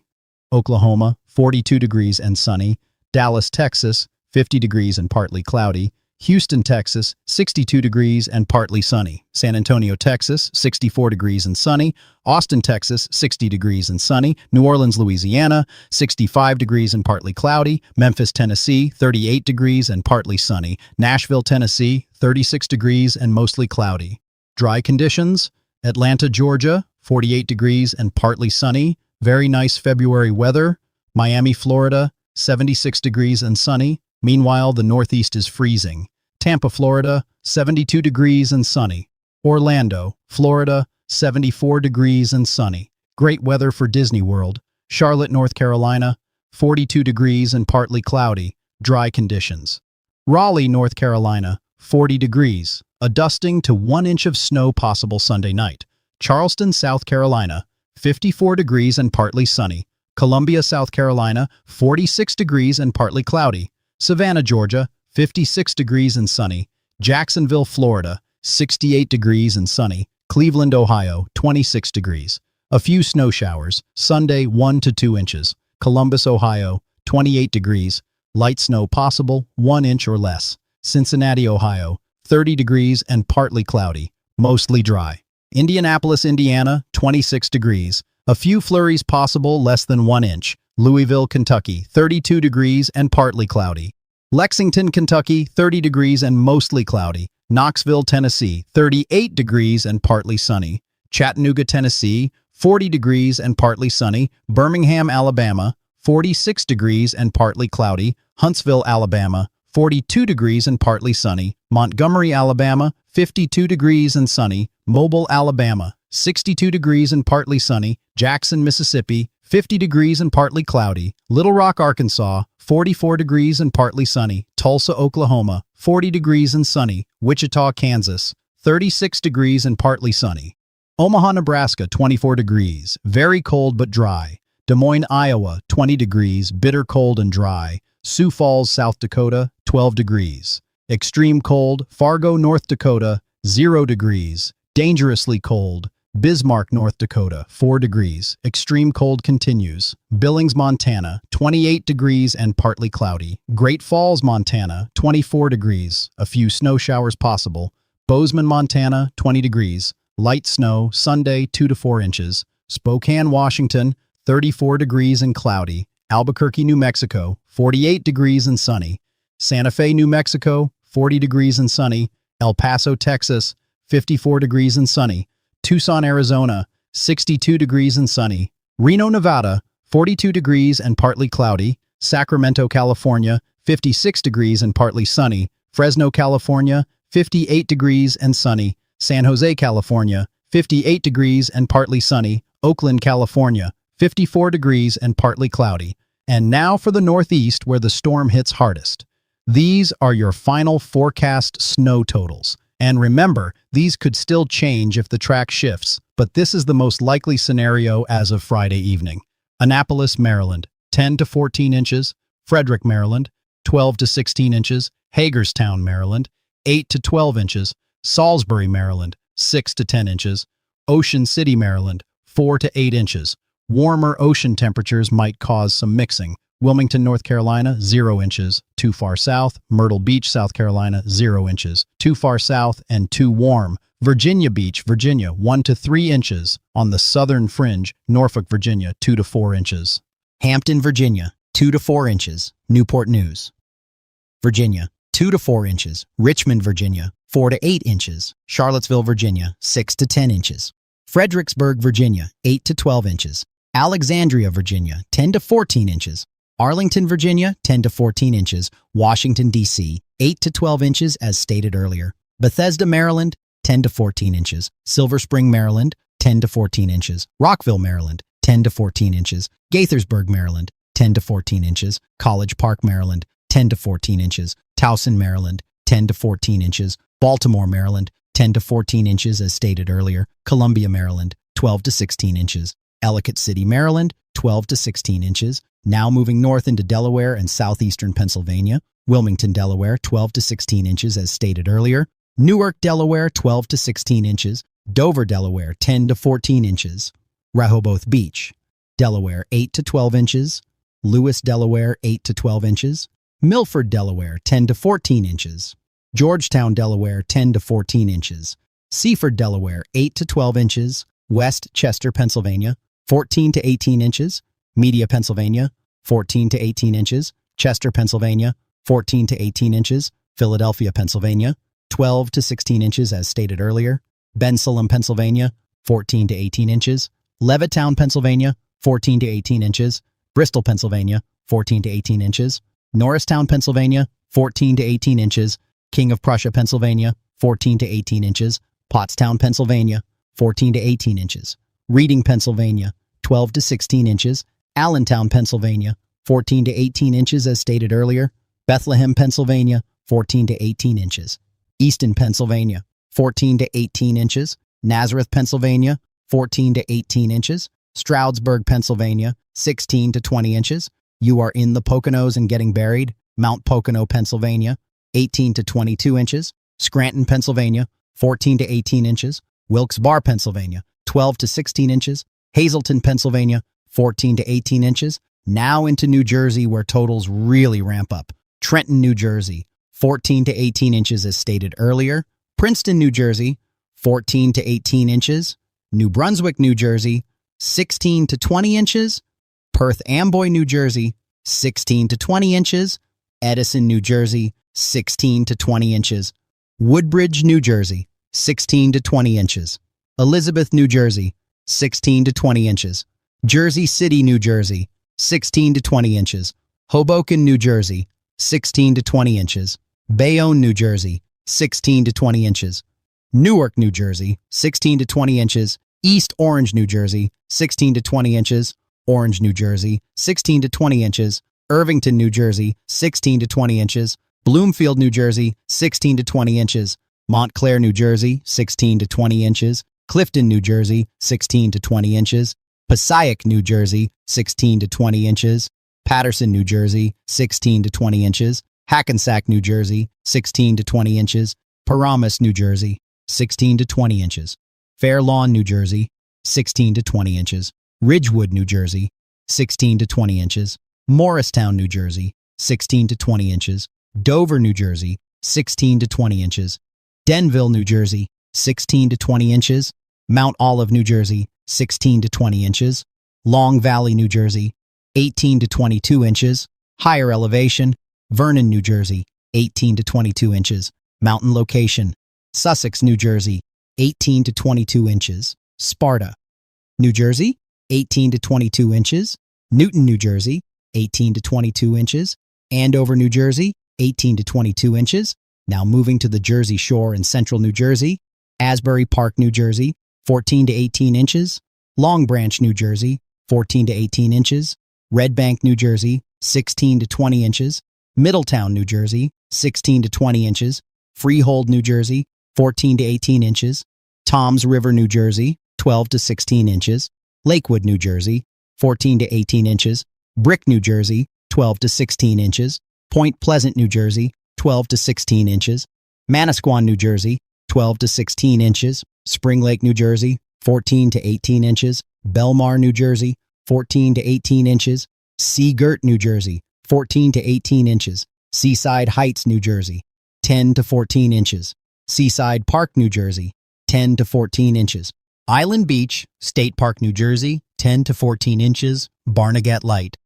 Oklahoma, 42 degrees and sunny. Dallas, Texas, 50 degrees and partly cloudy. Houston, Texas, 62 degrees and partly sunny. San Antonio, Texas, 64 degrees and sunny. Austin, Texas, 60 degrees and sunny. New Orleans, Louisiana, 65 degrees and partly cloudy. Memphis, Tennessee, 38 degrees and partly sunny. Nashville, Tennessee, 36 degrees and mostly cloudy. Dry conditions. Atlanta, Georgia, 48 degrees and partly sunny. Very nice February weather. Miami, Florida, 76 degrees and sunny. Meanwhile, the Northeast is freezing. Tampa, Florida, 72 degrees and sunny. Orlando, Florida, 74 degrees and sunny. Great weather for Disney World. Charlotte, North Carolina, 42 degrees and partly cloudy. Dry conditions. Raleigh, North Carolina, 40 degrees. A dusting to 1 inch of snow possible Sunday night. Charleston, South Carolina, 54 degrees and partly sunny. Columbia, South Carolina, 46 degrees and partly cloudy. Savannah, Georgia, 56 degrees and sunny. Jacksonville, Florida, 68 degrees and sunny. Cleveland, Ohio, 26 degrees. A few snow showers, Sunday 1 to 2 inches. Columbus, Ohio, 28 degrees. Light snow possible, 1 inch or less. Cincinnati, Ohio, 30 degrees and partly cloudy, mostly dry. Indianapolis, Indiana, 26 degrees. A few flurries possible, less than 1 inch. Louisville, Kentucky, 32 degrees and partly cloudy. Lexington, Kentucky, 30 degrees and mostly cloudy. Knoxville, Tennessee, 38 degrees and partly sunny. Chattanooga, Tennessee, 40 degrees and partly sunny. Birmingham, Alabama, 46 degrees and partly cloudy. Huntsville, Alabama, 42 degrees and partly sunny. Montgomery, Alabama, 52 degrees and sunny. Mobile, Alabama, 62 degrees and partly sunny. Jackson, Mississippi, 50 degrees and partly cloudy. Little Rock, Arkansas, 44 degrees and partly sunny. Tulsa, Oklahoma, 40 degrees and sunny. Wichita, Kansas, 36 degrees and partly sunny. Omaha, Nebraska, 24 degrees, very cold but dry. Des Moines, Iowa, 20 degrees, bitter cold and dry. Sioux Falls, South Dakota, 12 degrees. Extreme cold, Fargo, North Dakota, 0 degrees. Dangerously cold, Bismarck, North Dakota, 4 degrees. Extreme cold continues. Billings, Montana, 28 degrees and partly cloudy. Great Falls, Montana, 24 degrees. A few snow showers possible. Bozeman, Montana, 20 degrees. Light snow, Sunday, 2 to 4 inches. Spokane, Washington, 34 degrees and cloudy. Albuquerque, New Mexico, 48 degrees and sunny. Santa Fe, New Mexico, 40 degrees and sunny. El Paso, Texas, 54 degrees and sunny. Tucson, Arizona, 62 degrees and sunny. Reno, Nevada, 42 degrees and partly cloudy. Sacramento, California, 56 degrees and partly sunny. Fresno, California, 58 degrees and sunny. San Jose, California, 58 degrees and partly sunny. Oakland, California, 54 degrees and partly cloudy. And now for the Northeast, where the storm hits hardest. These are your final forecast snow totals. And remember, these could still change if the track shifts, but this is the most likely scenario as of Friday evening. Annapolis, Maryland, 10 to 14 inches. Frederick, Maryland, 12 to 16 inches. Hagerstown, Maryland, 8 to 12 inches. Salisbury, Maryland, 6 to 10 inches. Ocean City, Maryland, 4 to 8 inches. Warmer ocean temperatures might cause some mixing. Wilmington, North Carolina, 0 inches. Too far south. Myrtle Beach, South Carolina, 0 inches. Too far south and too warm. Virginia Beach, Virginia, 1 to 3 inches. On the southern fringe, Norfolk, Virginia, 2 to 4 inches. Hampton, Virginia, 2 to 4 inches. Newport News, Virginia, 2 to 4 inches. Richmond, Virginia, 4 to 8 inches. Charlottesville, Virginia, 6 to 10 inches. Fredericksburg, Virginia, 8 to 12 inches. Alexandria, Virginia, 10 to 14 inches. Arlington, Virginia, 10 to 14 inches. Washington, D.C., 8 to 12 inches as stated earlier. Bethesda, Maryland, 10 to 14 inches. Silver Spring, Maryland, 10 to 14 inches. Rockville, Maryland, 10 to 14 inches. Gaithersburg, Maryland, 10 to 14 inches. College Park, Maryland, 10 to 14 inches. Towson, Maryland, 10 to 14 inches. Baltimore, Maryland, 10 to 14 inches as stated earlier. Columbia, Maryland, 12 to 16 inches. Ellicott City, Maryland, 12 to 16 inches. Now moving north into Delaware and southeastern Pennsylvania. Wilmington, Delaware, 12 to 16 inches as stated earlier. Newark, Delaware, 12 to 16 inches. Dover, Delaware, 10 to 14 inches. Rehoboth Beach, Delaware, 8 to 12 inches. Lewis, Delaware, 8 to 12 inches. Milford, Delaware, 10 to 14 inches. Georgetown, Delaware, 10 to 14 inches. Seaford, Delaware, 8 to 12 inches. West Chester, Pennsylvania, 14 to 18 inches. Media, Pennsylvania, 14 to 18 inches. Chester, Pennsylvania, 14 to 18 inches. Philadelphia, Pennsylvania, 12 to 16 inches as stated earlier. Bensalem, Pennsylvania, 14 to 18 inches. Levittown, Pennsylvania, 14 to 18 inches. Bristol, Pennsylvania, 14 to 18 inches. Norristown, Pennsylvania, 14 to 18 inches. King of Prussia, Pennsylvania, 14 to 18 inches. Pottstown, Pennsylvania, 14 to 18 inches. Reading, Pennsylvania, 12 to 16 inches. Allentown, Pennsylvania, 14 to 18 inches as stated earlier. Bethlehem, Pennsylvania, 14 to 18 inches. Easton, Pennsylvania, 14 to 18 inches. Nazareth, Pennsylvania, 14 to 18 inches. Stroudsburg, Pennsylvania, 16 to 20 inches. You are in the Poconos and getting buried. Mount Pocono, Pennsylvania, 18 to 22 inches. Scranton, Pennsylvania, 14 to 18 inches. Wilkes-Barre, Pennsylvania, 12 to 16 inches. Hazleton, Pennsylvania, 14 to 18 inches. Now into New Jersey where totals really ramp up. Trenton, New Jersey, 14 to 18 inches as stated earlier. Princeton, New Jersey, 14 to 18 inches. New Brunswick, New Jersey, 16 to 20 inches. Perth Amboy, New Jersey, 16 to 20 inches. Edison, New Jersey, 16 to 20 inches. Woodbridge, New Jersey, 16 to 20 inches. Elizabeth, New Jersey, 16 to 20 inches. Jersey City, New Jersey, 16 to 20 inches. Hoboken, New Jersey, 16 to 20 inches. Bayonne, New Jersey, 16 to 20 inches. Newark, New Jersey, 16 to 20 inches. East Orange, New Jersey, 16 to 20 inches. Orange, New Jersey, 16 to 20 inches. Irvington, New Jersey, 16 to 20 inches. Bloomfield, New Jersey, 16 to 20 inches. Montclair, New Jersey, 16 to 20 inches. Clifton, New Jersey, 16 to 20 inches. Passaic, New Jersey, 16 to 20 inches. Paterson, New Jersey, 16 to 20 inches. Hackensack, New Jersey, 16 to 20 inches. Paramus, New Jersey, 16 to 20 inches. Fair Lawn, New Jersey, 16 to 20 inches. Ridgewood, New Jersey, 16 to 20 inches. Morristown, New Jersey, 16 to 20 inches. Dover, New Jersey, 16 to 20 inches. Denville, New Jersey, 16 to 20 inches. Mount Olive, New Jersey, 16 to 20 inches. Long Valley, New Jersey, 18 to 22 inches. Higher elevation, Vernon, New Jersey, 18 to 22 inches. Mountain location, Sussex, New Jersey, 18 to 22 inches. Sparta, New Jersey, 18 to 22 inches. Newton, New Jersey, 18 to 22 inches. Andover, New Jersey, 18 to 22 inches. Now moving to the Jersey Shore in central New Jersey. Asbury Park, New Jersey, 14 to 18 inches. Long Branch, New Jersey, 14 to 18 inches. Red Bank, New Jersey, 16 to 20 inches. Middletown, New Jersey, 16 to 20 inches. Freehold, New Jersey, 14 to 18 inches. Toms River, New Jersey, 12 to 16 inches. Lakewood, New Jersey, 14 to 18 inches. Brick, New Jersey, 12 to 16 inches. Point Pleasant, New Jersey, 12 to 16 inches. Manasquan, New Jersey, 12 to 16 inches. Spring Lake, New Jersey, 14 to 18 inches. Belmar, New Jersey, 14 to 18 inches. Sea Girt, New Jersey, 14 to 18 inches. Seaside Heights, New Jersey, 10 to 14 inches. Seaside Park, New Jersey, 10 to 14 inches. Island Beach, State Park, New Jersey, 10 to 14 inches. Barnegat Light.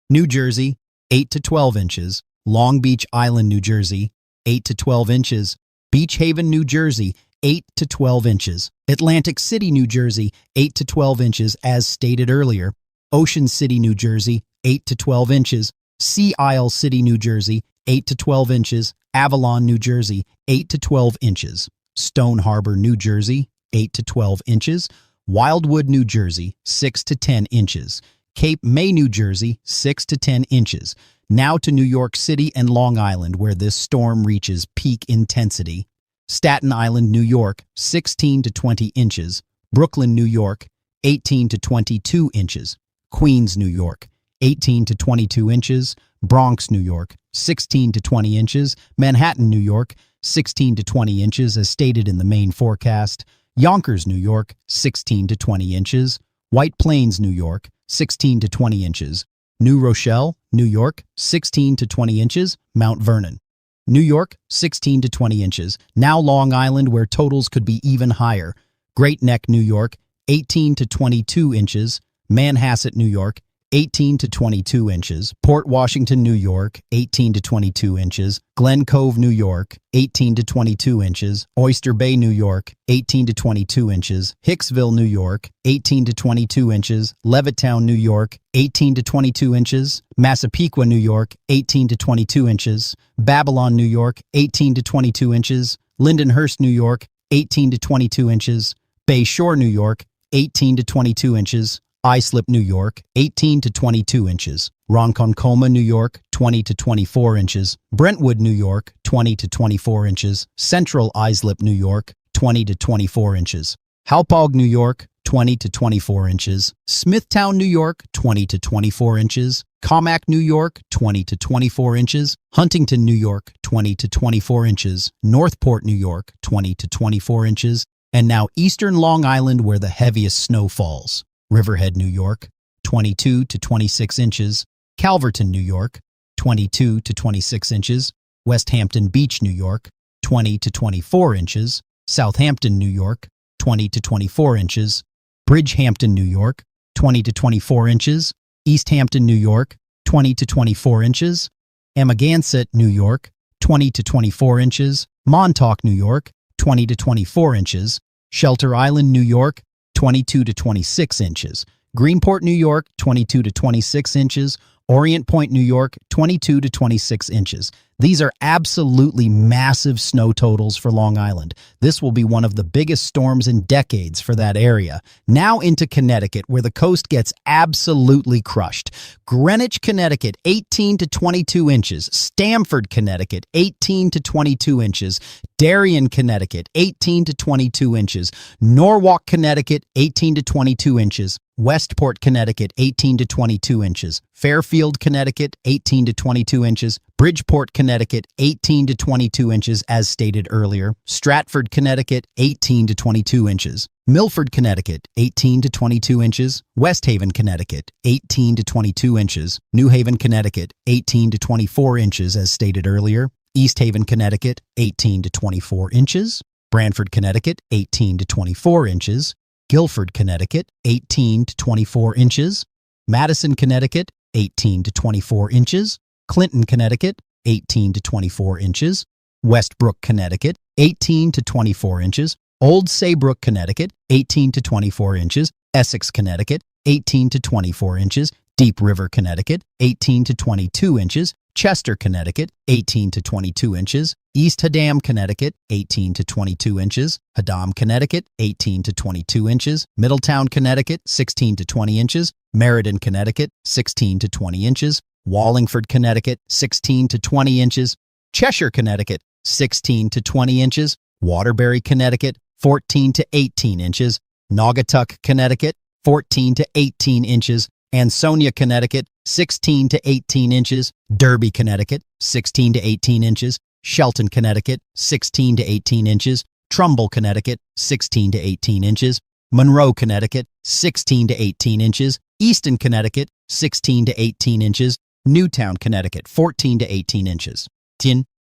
New Jersey, 8 to 12 inches. Long Beach Island, New Jersey, 8 to 12 inches. Beach Haven, New Jersey, 8 to 12 inches. Atlantic City, New Jersey, 8 to 12 inches as stated earlier. Ocean City, New Jersey, 8 to 12 inches. Sea Isle City, New Jersey, 8 to 12 inches. Avalon, New Jersey, 8 to 12 inches. Stone Harbor, New Jersey, 8 to 12 inches. Wildwood, New Jersey, 6 to 10 inches. Cape May, New Jersey, 6 to 10 inches. Now to New York City and Long Island, where this storm reaches peak intensity. Staten Island, New York, 16 to 20 inches. Brooklyn, New York, 18 to 22 inches. Queens, New York, 18 to 22 inches. Bronx, New York, 16 to 20 inches. Manhattan, New York, 16 to 20 inches as stated in the main forecast. Yonkers, New York, 16 to 20 inches. White Plains, New York, 16 to 20 inches. New Rochelle, New York, 16 to 20 inches. Mount Vernon, New York, 16 to 20 inches. Now Long Island, where totals could be even higher. Great Neck, New York, 18 to 22 inches. Manhasset, New York, 18 to 22 inches. Port Washington, New York, 18 to 22 inches. Glen Cove, New York, 18 to 22 inches. Oyster Bay, New York, 18 to 22 inches. Hicksville, New York, 18 to 22 inches. Levittown, New York, 18 to 22 inches. Massapequa, New York, 18 to 22 inches. Babylon, New York, 18 to 22 inches. Lindenhurst, New York, 18 to 22 inches. Bay Shore, New York, 18 to 22 inches. Islip, New York, 18 to 22 inches. Ronkonkoma, New York, 20 to 24 inches. Brentwood, New York, 20 to 24 inches. Central Islip, New York, 20 to 24 inches. Hauppauge, New York, 20 to 24 inches. Smithtown, New York, 20 to 24 inches. Commack, New York, 20 to 24 inches. Huntington, New York, 20 to 24 inches. Northport, New York, 20 to 24 inches. And now eastern Long Island, where the heaviest snow falls. Riverhead, New York, 22 to 26 inches. Calverton, New York, 22 to 26 inches. West Hampton Beach, New York, 20 to 24 inches. Southampton, New York, 20 to 24 inches. Bridgehampton, New York, 20 to 24 inches. East Hampton, New York, 20 to 24 inches. Amagansett, New York, 20 to 24 inches. Montauk, New York, 20 to 24 inches. Shelter Island, New York, 22 to 26 inches. Greenport, New York, 22 to 26 inches. Orient Point, New York, 22 to 26 inches. These are absolutely massive snow totals for Long Island. This will be one of the biggest storms in decades for that area. Now into Connecticut, where the coast gets absolutely crushed. Greenwich, Connecticut, 18 to 22 inches. Stamford, Connecticut, 18 to 22 inches. Darien, Connecticut, 18 to 22 inches. Norwalk, Connecticut, 18 to 22 inches. Westport, Connecticut, 18 to 22 inches. Fairfield, Connecticut, 18 to 22 inches. Bridgeport, Connecticut, 18 to 22 inches, as stated earlier. Stratford, Connecticut, 18 to 22 inches. Milford, Connecticut, 18 to 22 inches. West Haven, Connecticut, 18 to 22 inches. New Haven, Connecticut, 18 to 24 inches, as stated earlier. East Haven, Connecticut, 18 to 24 inches. Branford, Connecticut, 18 to 24 inches. Guilford, Connecticut, 18 to 24 inches. Madison, Connecticut, 18 to 24 inches. Clinton, Connecticut, 18 to 24 inches. Westbrook, Connecticut, 18 to 24 inches. Old Saybrook, Connecticut, 18 to 24 inches. Essex, Connecticut, 18 to 24 inches. Deep River, Connecticut, 18 to 22 inches. Chester, Connecticut, 18 to 22 inches. East Haddam, Connecticut, 18 to 22 inches. Haddam, Connecticut, 18 to 22 inches. Middletown, Connecticut, 16 to 20 inches. Meriden, Connecticut, 16 to 20 inches. Wallingford, Connecticut, 16 to 20 inches. Cheshire, Connecticut, 16 to 20 inches. Waterbury, Connecticut, 14 to 18 inches. Naugatuck, Connecticut, 14 to 18 inches. Ansonia, Connecticut, 16 to 18 inches. Derby, Connecticut, 16 to 18 inches. Shelton, Connecticut, 16 to 18 inches. Trumbull, Connecticut, 16 to 18 inches. Monroe, Connecticut, 16 to 18 inches. Easton, Connecticut, 16 to 18 inches. Newtown, Connecticut, 14 to 18 inches.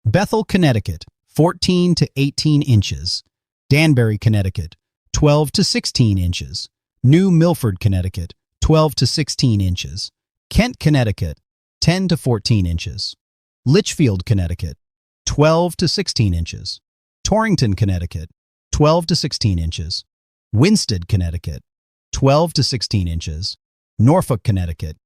Bethel, Connecticut, 14 to 18 inches. Danbury, Connecticut, 12 to 16 inches. New Milford, Connecticut, 12 to 16 inches. Kent, Connecticut, 10 to 14 inches. Litchfield, Connecticut, 12 to 16 inches. Torrington, Connecticut, 12 to 16 inches. Winsted, Connecticut, 12 to 16 inches. Norfolk, Connecticut,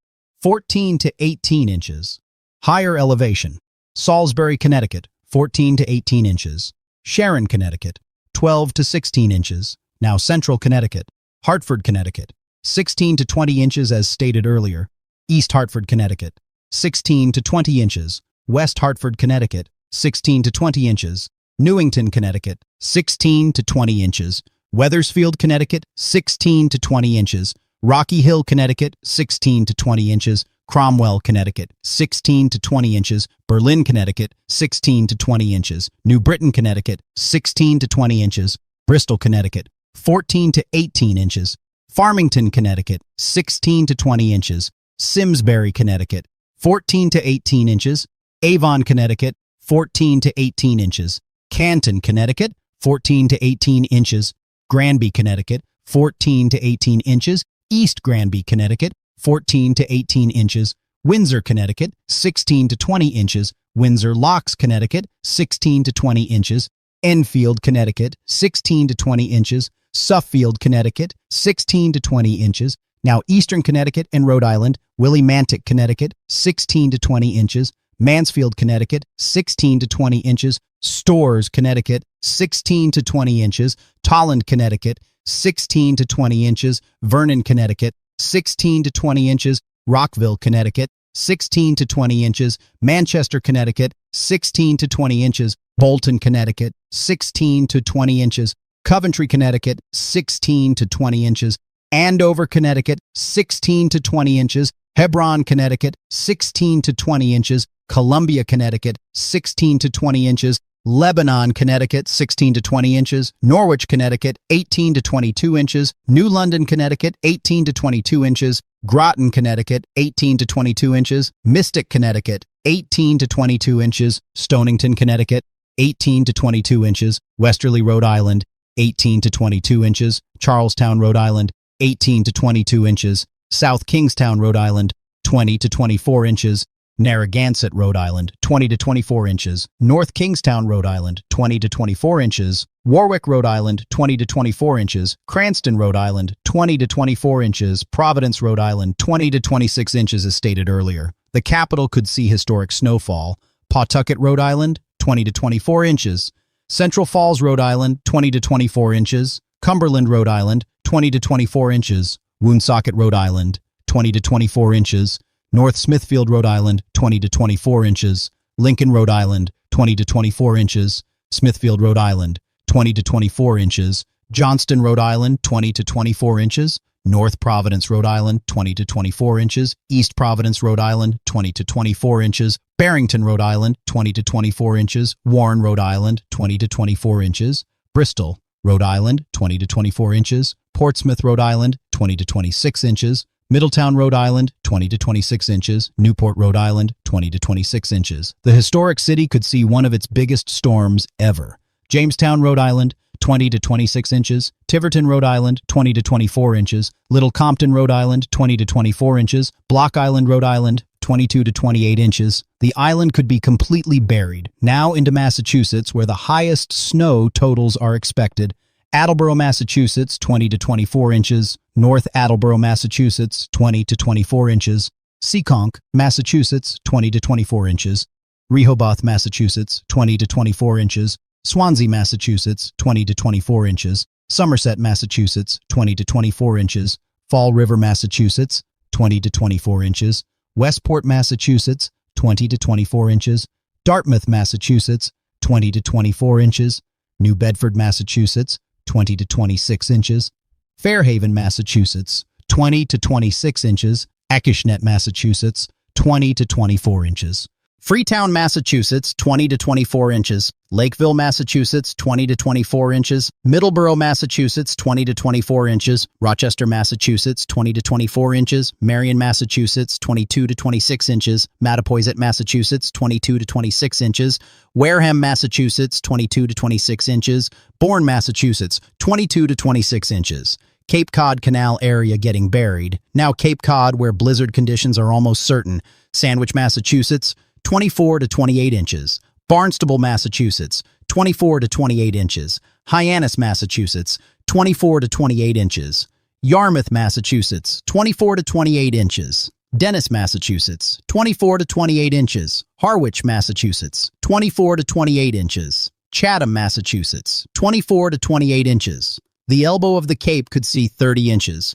14 to 18 inches. Higher elevation. Salisbury, Connecticut, 14 to 18 inches. Sharon, Connecticut, 12 to 16 inches. Now Central Connecticut. Hartford, Connecticut, 16 to 20 inches as stated earlier. East Hartford, Connecticut, 16 to 20 inches. West Hartford, Connecticut, 16 to 20 inches. Newington, Connecticut, 16 to 20 inches. Wethersfield, Connecticut, 16 to 20 inches. Rocky Hill, Connecticut, 16 to 20 inches. Cromwell, Connecticut, 16 to 20 inches. Berlin, Connecticut, 16 to 20 inches. New Britain, Connecticut, 16 to 20 inches. Bristol, Connecticut, 14 to 18 inches. Farmington, Connecticut, 16 to 20 inches. Simsbury, Connecticut, 14 to 18 inches. Avon, Connecticut, 14 to 18 inches. Canton, Connecticut, 14 to 18 inches. Granby, Connecticut, 14 to 18 inches. East Granby, Connecticut, 14 to 18 inches. Windsor, Connecticut, 16 to 20 inches. Windsor Locks, Connecticut, 16 to 20 inches. Enfield, Connecticut, 16 to 20 inches. Suffield, Connecticut, 16 to 20 inches. Now Eastern Connecticut and Rhode Island, Willimantic, Connecticut, 16 to 20 inches. Mansfield, Connecticut, 16 to 20 inches. Storrs, Connecticut, 16 to 20 inches. Tolland, Connecticut, 16 to 20 inches. Vernon, Connecticut, 16 to 20 inches. Rockville, Connecticut, 16 to 20 inches. Manchester, Connecticut, 16 to 20 inches. Bolton, Connecticut, 16 to 20 inches. Coventry, Connecticut, 16 to 20 inches. Andover, Connecticut, 16 to 20 inches. Hebron, Connecticut, 16 to 20 inches. Columbia, Connecticut, 16 to 20 inches. Lebanon, Connecticut, 16 to 20 inches. Norwich, Connecticut, 18 to 22 inches. New London, Connecticut, 18 to 22 inches. Groton, Connecticut, 18 to 22 inches. Mystic, Connecticut, 18 to 22 inches. Stonington, Connecticut, 18 to 22 inches. Westerly, Rhode Island, 18 to 22 inches. Charlestown, Rhode Island, 18 to 22 inches. South Kingstown, Rhode Island, 20 to 24 inches. Narragansett, Rhode Island, 20 to 24 inches. North Kingstown, Rhode Island, 20 to 24 inches. Warwick, Rhode Island, 20 to 24 inches. Cranston, Rhode Island, 20 to 24 inches. Providence, Rhode Island, 20 to 26 inches as stated earlier. The capital could see historic snowfall. Pawtucket, Rhode Island, 20 to 24 inches. Central Falls, Rhode Island, 20 to 24 inches. Cumberland, Rhode Island, 20 to 24 inches. Woonsocket, Rhode Island, 20 to 24 inches. North Smithfield, Rhode Island, 20 to 24 inches. Lincoln, Rhode Island, 20 to 24 inches. Smithfield, Rhode Island, 20 to 24 inches. Johnston, Rhode Island, 20 to 24 inches. North Providence, Rhode Island, 20 to 24 inches. East Providence, Rhode Island, 20 to 24 inches. Barrington, Rhode Island, 20 to 24 inches. Warren, Rhode Island, 20 to 24 inches. Bristol, Rhode Island, 20 to 24 inches. Portsmouth, Rhode Island, 20 to 26 inches. Middletown, Rhode Island, 20 to 26 inches. Newport, Rhode Island, 20 to 26 inches. The historic city could see one of its biggest storms ever. Jamestown, Rhode Island, 20 to 26 inches. Tiverton, Rhode Island, 20 to 24 inches. Little Compton, Rhode Island, 20 to 24 inches. Block Island, Rhode Island, 22 to 28 inches. The island could be completely buried. Now into Massachusetts, where the highest snow totals are expected. Attleboro, Massachusetts, 20 to 24 inches. North Attleboro, Massachusetts, 20 to 24 inches. Seekonk, Massachusetts, 20 to 24 inches. Rehoboth, Massachusetts, 20 to 24 inches. Swansea, Massachusetts, 20 to 24 inches. Somerset, Massachusetts, 20 to 24 inches. Fall River, Massachusetts, 20 to 24 inches. Westport, Massachusetts, 20 to 24 inches. Dartmouth, Massachusetts, 20 to 24 inches. New Bedford, Massachusetts, 20 to 26 inches. Fairhaven, Massachusetts, 20 to 26 inches. Acushnet, Massachusetts, 20 to 24 inches. Freetown, Massachusetts, 20 to 24 inches. Lakeville, Massachusetts, 20 to 24 inches. Middleborough, Massachusetts, 20 to 24 inches. Rochester, Massachusetts, 20 to 24 inches. Marion, Massachusetts, 22 to 26 inches. Mattapoisett, Massachusetts, 22 to 26 inches. Wareham, Massachusetts, 22 to 26 inches. Bourne, Massachusetts, 22 to 26 inches. Cape Cod Canal area getting buried. Now Cape Cod, where blizzard conditions are almost certain. Sandwich, Massachusetts, 24 to 28 inches. Barnstable, Massachusetts, 24 to 28 inches. Hyannis, Massachusetts, 24 to 28 inches. Yarmouth, Massachusetts, 24 to 28 inches. Dennis, Massachusetts, 24 to 28 inches. Harwich, Massachusetts, 24 to 28 inches. Chatham, Massachusetts, 24 to 28 inches. The elbow of the Cape could see 30 inches.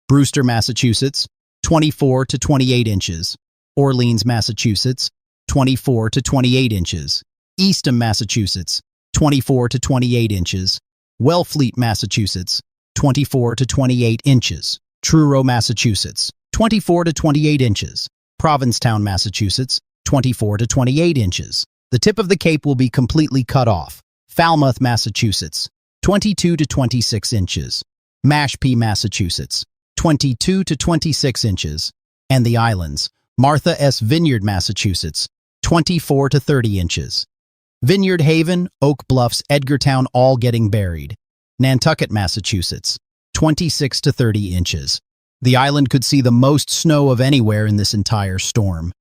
Brewster, Massachusetts, 24 to 28 inches. Orleans, Massachusetts, 24 to 28 inches. Eastham, Massachusetts, 24 to 28 inches. Wellfleet, Massachusetts, 24 to 28 inches. Truro, Massachusetts, 24 to 28 inches. Provincetown, Massachusetts, 24 to 28 inches. The tip of the Cape will be completely cut off. Falmouth, Massachusetts, 22 to 26 inches. Mashpee, Massachusetts, 22 to 26 inches. And the islands, Martha S. Vineyard, Massachusetts, 24 to 30 inches. Vineyard Haven, Oak Bluffs, Edgartown all getting buried. Nantucket, Massachusetts, 26 to 30 inches. The island could see the most snow of anywhere in this entire storm.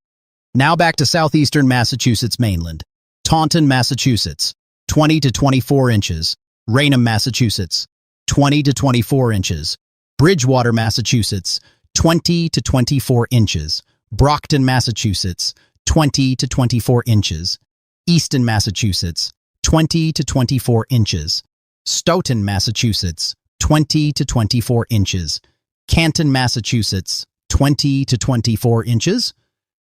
Now back to southeastern Massachusetts mainland. Taunton, Massachusetts, 20 to 24 inches. Raynham, Massachusetts, 20 to 24 inches. Bridgewater, Massachusetts, 20 to 24 inches. Brockton, Massachusetts, 20 to 24 inches. Easton, Massachusetts, 20 to 24 inches. Stoughton, Massachusetts, 20 to 24 inches. Canton, Massachusetts, 20 to 24 inches.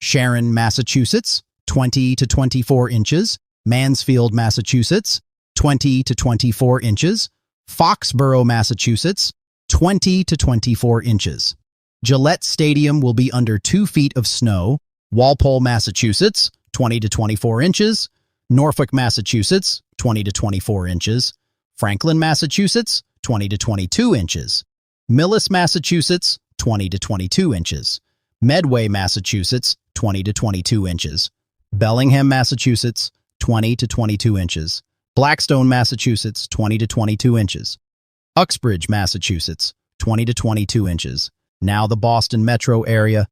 Sharon, Massachusetts, 20 to 24 inches. Mansfield, Massachusetts, 20 to 24 inches. Foxborough, Massachusetts, 20 to 24 inches. Gillette Stadium will be under 2 feet of snow. Walpole, Massachusetts, 20 to 24 inches. Norfolk, Massachusetts, 20 to 24 inches. Franklin, Massachusetts, 20 to 22 inches. Millis, Massachusetts, 20 to 22 inches. Medway, Massachusetts, 20 to 22 inches. Bellingham, Massachusetts, 20 to 22 inches. Blackstone, Massachusetts, 20 to 22 inches. Uxbridge, Massachusetts, 20 to 22 inches. Now the Boston metro area.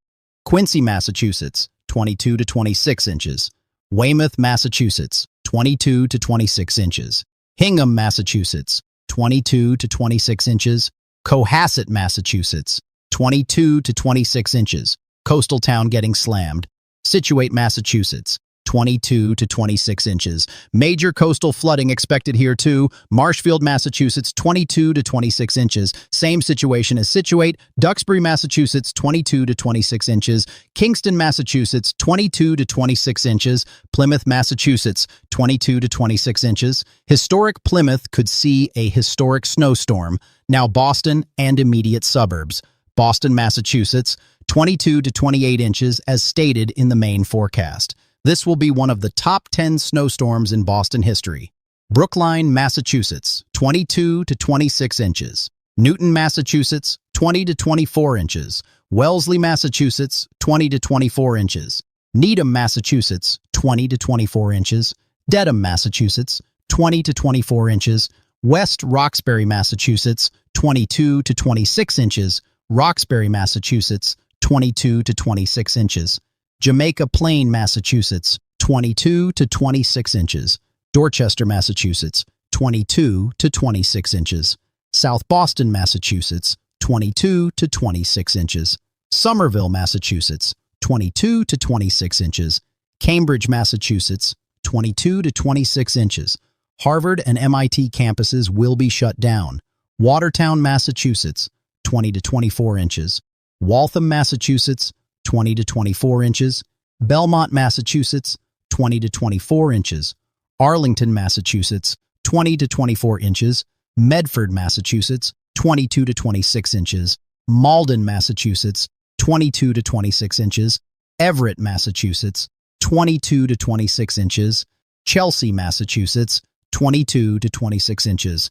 Quincy, Massachusetts, 22 to 26 inches. Weymouth, Massachusetts, 22 to 26 inches. Hingham, Massachusetts, 22 to 26 inches. Cohasset, Massachusetts, 22 to 26 inches. Coastal town getting slammed. Situate, Massachusetts, 22 to 26 inches. Major coastal flooding expected here too. Marshfield, Massachusetts, 22 to 26 inches. Same situation as Situate. Duxbury, Massachusetts, 22 to 26 inches. Kingston, Massachusetts, 22 to 26 inches. Plymouth, Massachusetts, 22 to 26 inches. Historic Plymouth could see a historic snowstorm. Now Boston and immediate suburbs. Boston, Massachusetts, 22 to 28 inches as stated in the main forecast. This will be one of the top 10 snowstorms in Boston history. Brookline, Massachusetts, 22 to 26 inches. Newton, Massachusetts, 20 to 24 inches. Wellesley, Massachusetts, 20 to 24 inches. Needham, Massachusetts, 20 to 24 inches. Dedham, Massachusetts, 20 to 24 inches. West Roxbury, Massachusetts, 22 to 26 inches. Roxbury, Massachusetts, 22 to 26 inches. Jamaica Plain, Massachusetts, 22 to 26 inches. Dorchester, Massachusetts, 22 to 26 inches. South Boston, Massachusetts, 22 to 26 inches. Somerville, Massachusetts, 22 to 26 inches. Cambridge, Massachusetts, 22 to 26 inches. Harvard and MIT campuses will be shut down. Watertown, Massachusetts, 20 to 24 inches. Waltham, Massachusetts, 20 to 24 inches. Belmont, Massachusetts, 20 to 24 inches. Arlington, Massachusetts, 20 to 24 inches. Medford, Massachusetts, 22 to 26 inches. Malden, Massachusetts, 22 to 26 inches. Everett, Massachusetts, 22 to 26 inches. Chelsea, Massachusetts, 22 to 26 inches.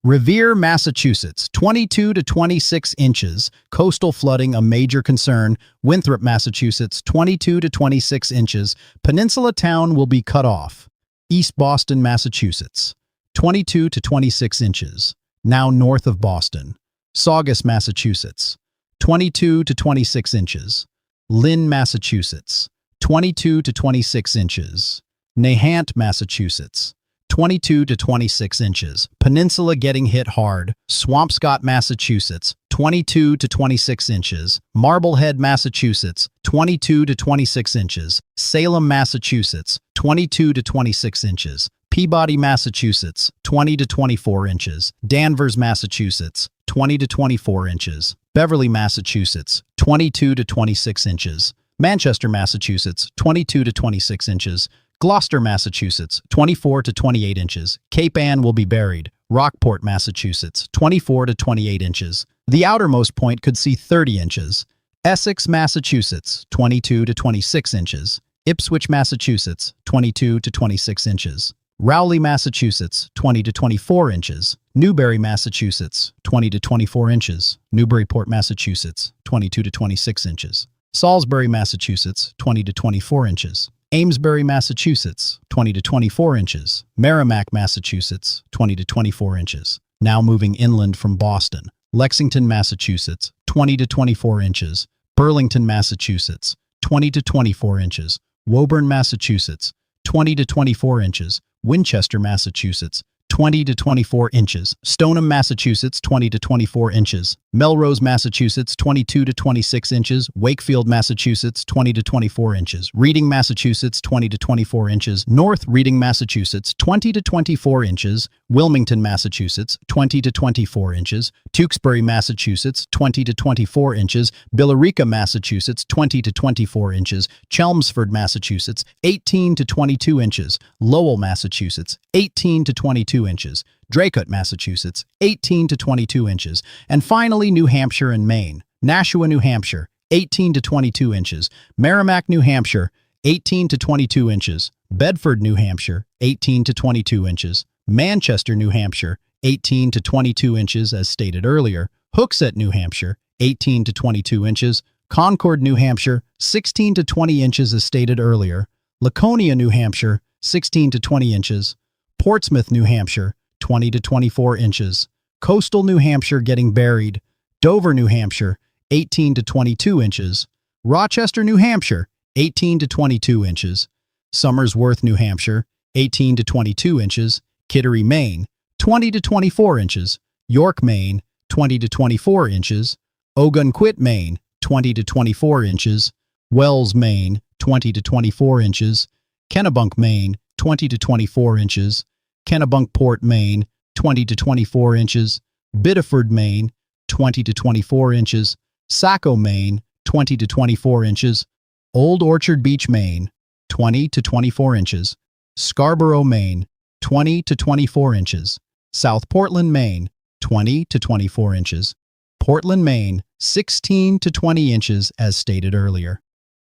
Revere, Massachusetts, 22 to 26 inches. Coastal flooding a major concern. Winthrop, Massachusetts, 22 to 26 inches. Peninsula town will be cut off. East Boston, Massachusetts, 22 to 26 inches. Now north of Boston. Saugus, Massachusetts, 22 to 26 inches. Lynn, Massachusetts, 22 to 26 inches. Nahant, Massachusetts, 22 to 26 inches. Peninsula getting hit hard. Swampscott, Massachusetts, 22 to 26 inches. Marblehead, Massachusetts, 22 to 26 inches. Salem, Massachusetts, 22 to 26 inches. Peabody, Massachusetts, 20 to 24 inches. Danvers, Massachusetts, 20 to 24 inches. Beverly, Massachusetts, 22 to 26 inches. Manchester, Massachusetts, 22 to 26 inches. Gloucester, Massachusetts, 24 to 28 inches. Cape Ann will be buried. Rockport, Massachusetts, 24 to 28 inches. The outermost point could see 30 inches. Essex, Massachusetts, 22 to 26 inches. Ipswich, Massachusetts, 22 to 26 inches. Rowley, Massachusetts, 20 to 24 inches. Newbury, Massachusetts, 20 to 24 inches. Newburyport, Massachusetts, 22 to 26 inches. Salisbury, Massachusetts, 20 to 24 inches. Amesbury, Massachusetts, 20 to 24 inches. Merrimack, Massachusetts, 20 to 24 inches. Now moving inland from Boston. Lexington, Massachusetts, 20 to 24 inches. Burlington, Massachusetts, 20 to 24 inches. Woburn, Massachusetts, 20 to 24 inches. Winchester, Massachusetts, 20 to 24 inches. Stoneham, Massachusetts, 20 to 24 inches. Melrose, Massachusetts, 22 to 26 inches. Wakefield, Massachusetts, 20 to 24 inches. Reading, Massachusetts, 20 to 24 inches. North Reading, Massachusetts, 20 to 24 inches. Wilmington, Massachusetts, 20 to 24 inches. Tewksbury, Massachusetts, 20 to 24 inches. Billerica, Massachusetts, 20 to 24 inches. Chelmsford, Massachusetts, 18 to 22 inches. Lowell, Massachusetts, 18 to 22 inches. Draycote, Massachusetts, 18 to 22 inches. And finally, New Hampshire and Maine. Nashua, New Hampshire, 18 to 22 inches. Merrimack, New Hampshire, 18 to 22 inches. Bedford, New Hampshire, 18 to 22 inches. Manchester, New Hampshire, 18 to 22 inches, as stated earlier. Hooksett, New Hampshire, 18 to 22 inches. Concord, New Hampshire, 16 to 20 inches, as stated earlier. Laconia, New Hampshire, 16 to 20 inches. Portsmouth, New Hampshire, 20 to 24 inches. Coastal New Hampshire getting buried. Dover, New Hampshire, 18 to 22 inches. Rochester, New Hampshire, 18 to 22 inches. Somersworth, New Hampshire, 18 to 22 inches. Kittery, Maine, 20 to 24 inches. York, Maine, 20 to 24 inches. Ogunquit, Maine, 20 to 24 inches. Wells, Maine, 20 to 24 inches. Kennebunk, Maine, 20 to 24 inches. Kennebunkport, Maine, 20 to 24 inches. Biddeford, Maine, 20 to 24 inches. Saco, Maine, 20 to 24 inches. Old Orchard Beach, Maine, 20 to 24 inches. Scarborough, Maine, 20 to 24 inches. South Portland, Maine, 20 to 24 inches. Portland, Maine, 16 to 20 inches, as stated earlier.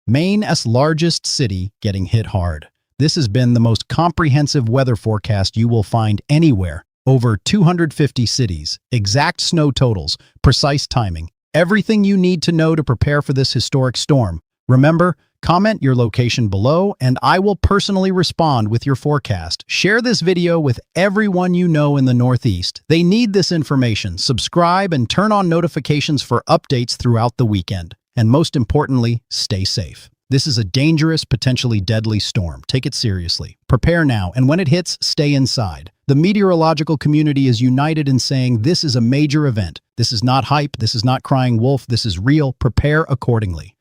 Maine's largest city getting hit hard. This has been the most comprehensive weather forecast you will find anywhere. Over 250 cities, exact snow totals, precise timing, everything you need to know to prepare for this historic storm. Remember, comment your location below and I will personally respond with your forecast. Share this video with everyone you know in the Northeast. They need this information. Subscribe and turn on notifications for updates throughout the weekend. And most importantly, stay safe. This is a dangerous, potentially deadly storm. Take it seriously. Prepare now, and when it hits, stay inside. The meteorological community is united in saying this is a major event. This is not hype. This is not crying wolf. This is real. Prepare accordingly.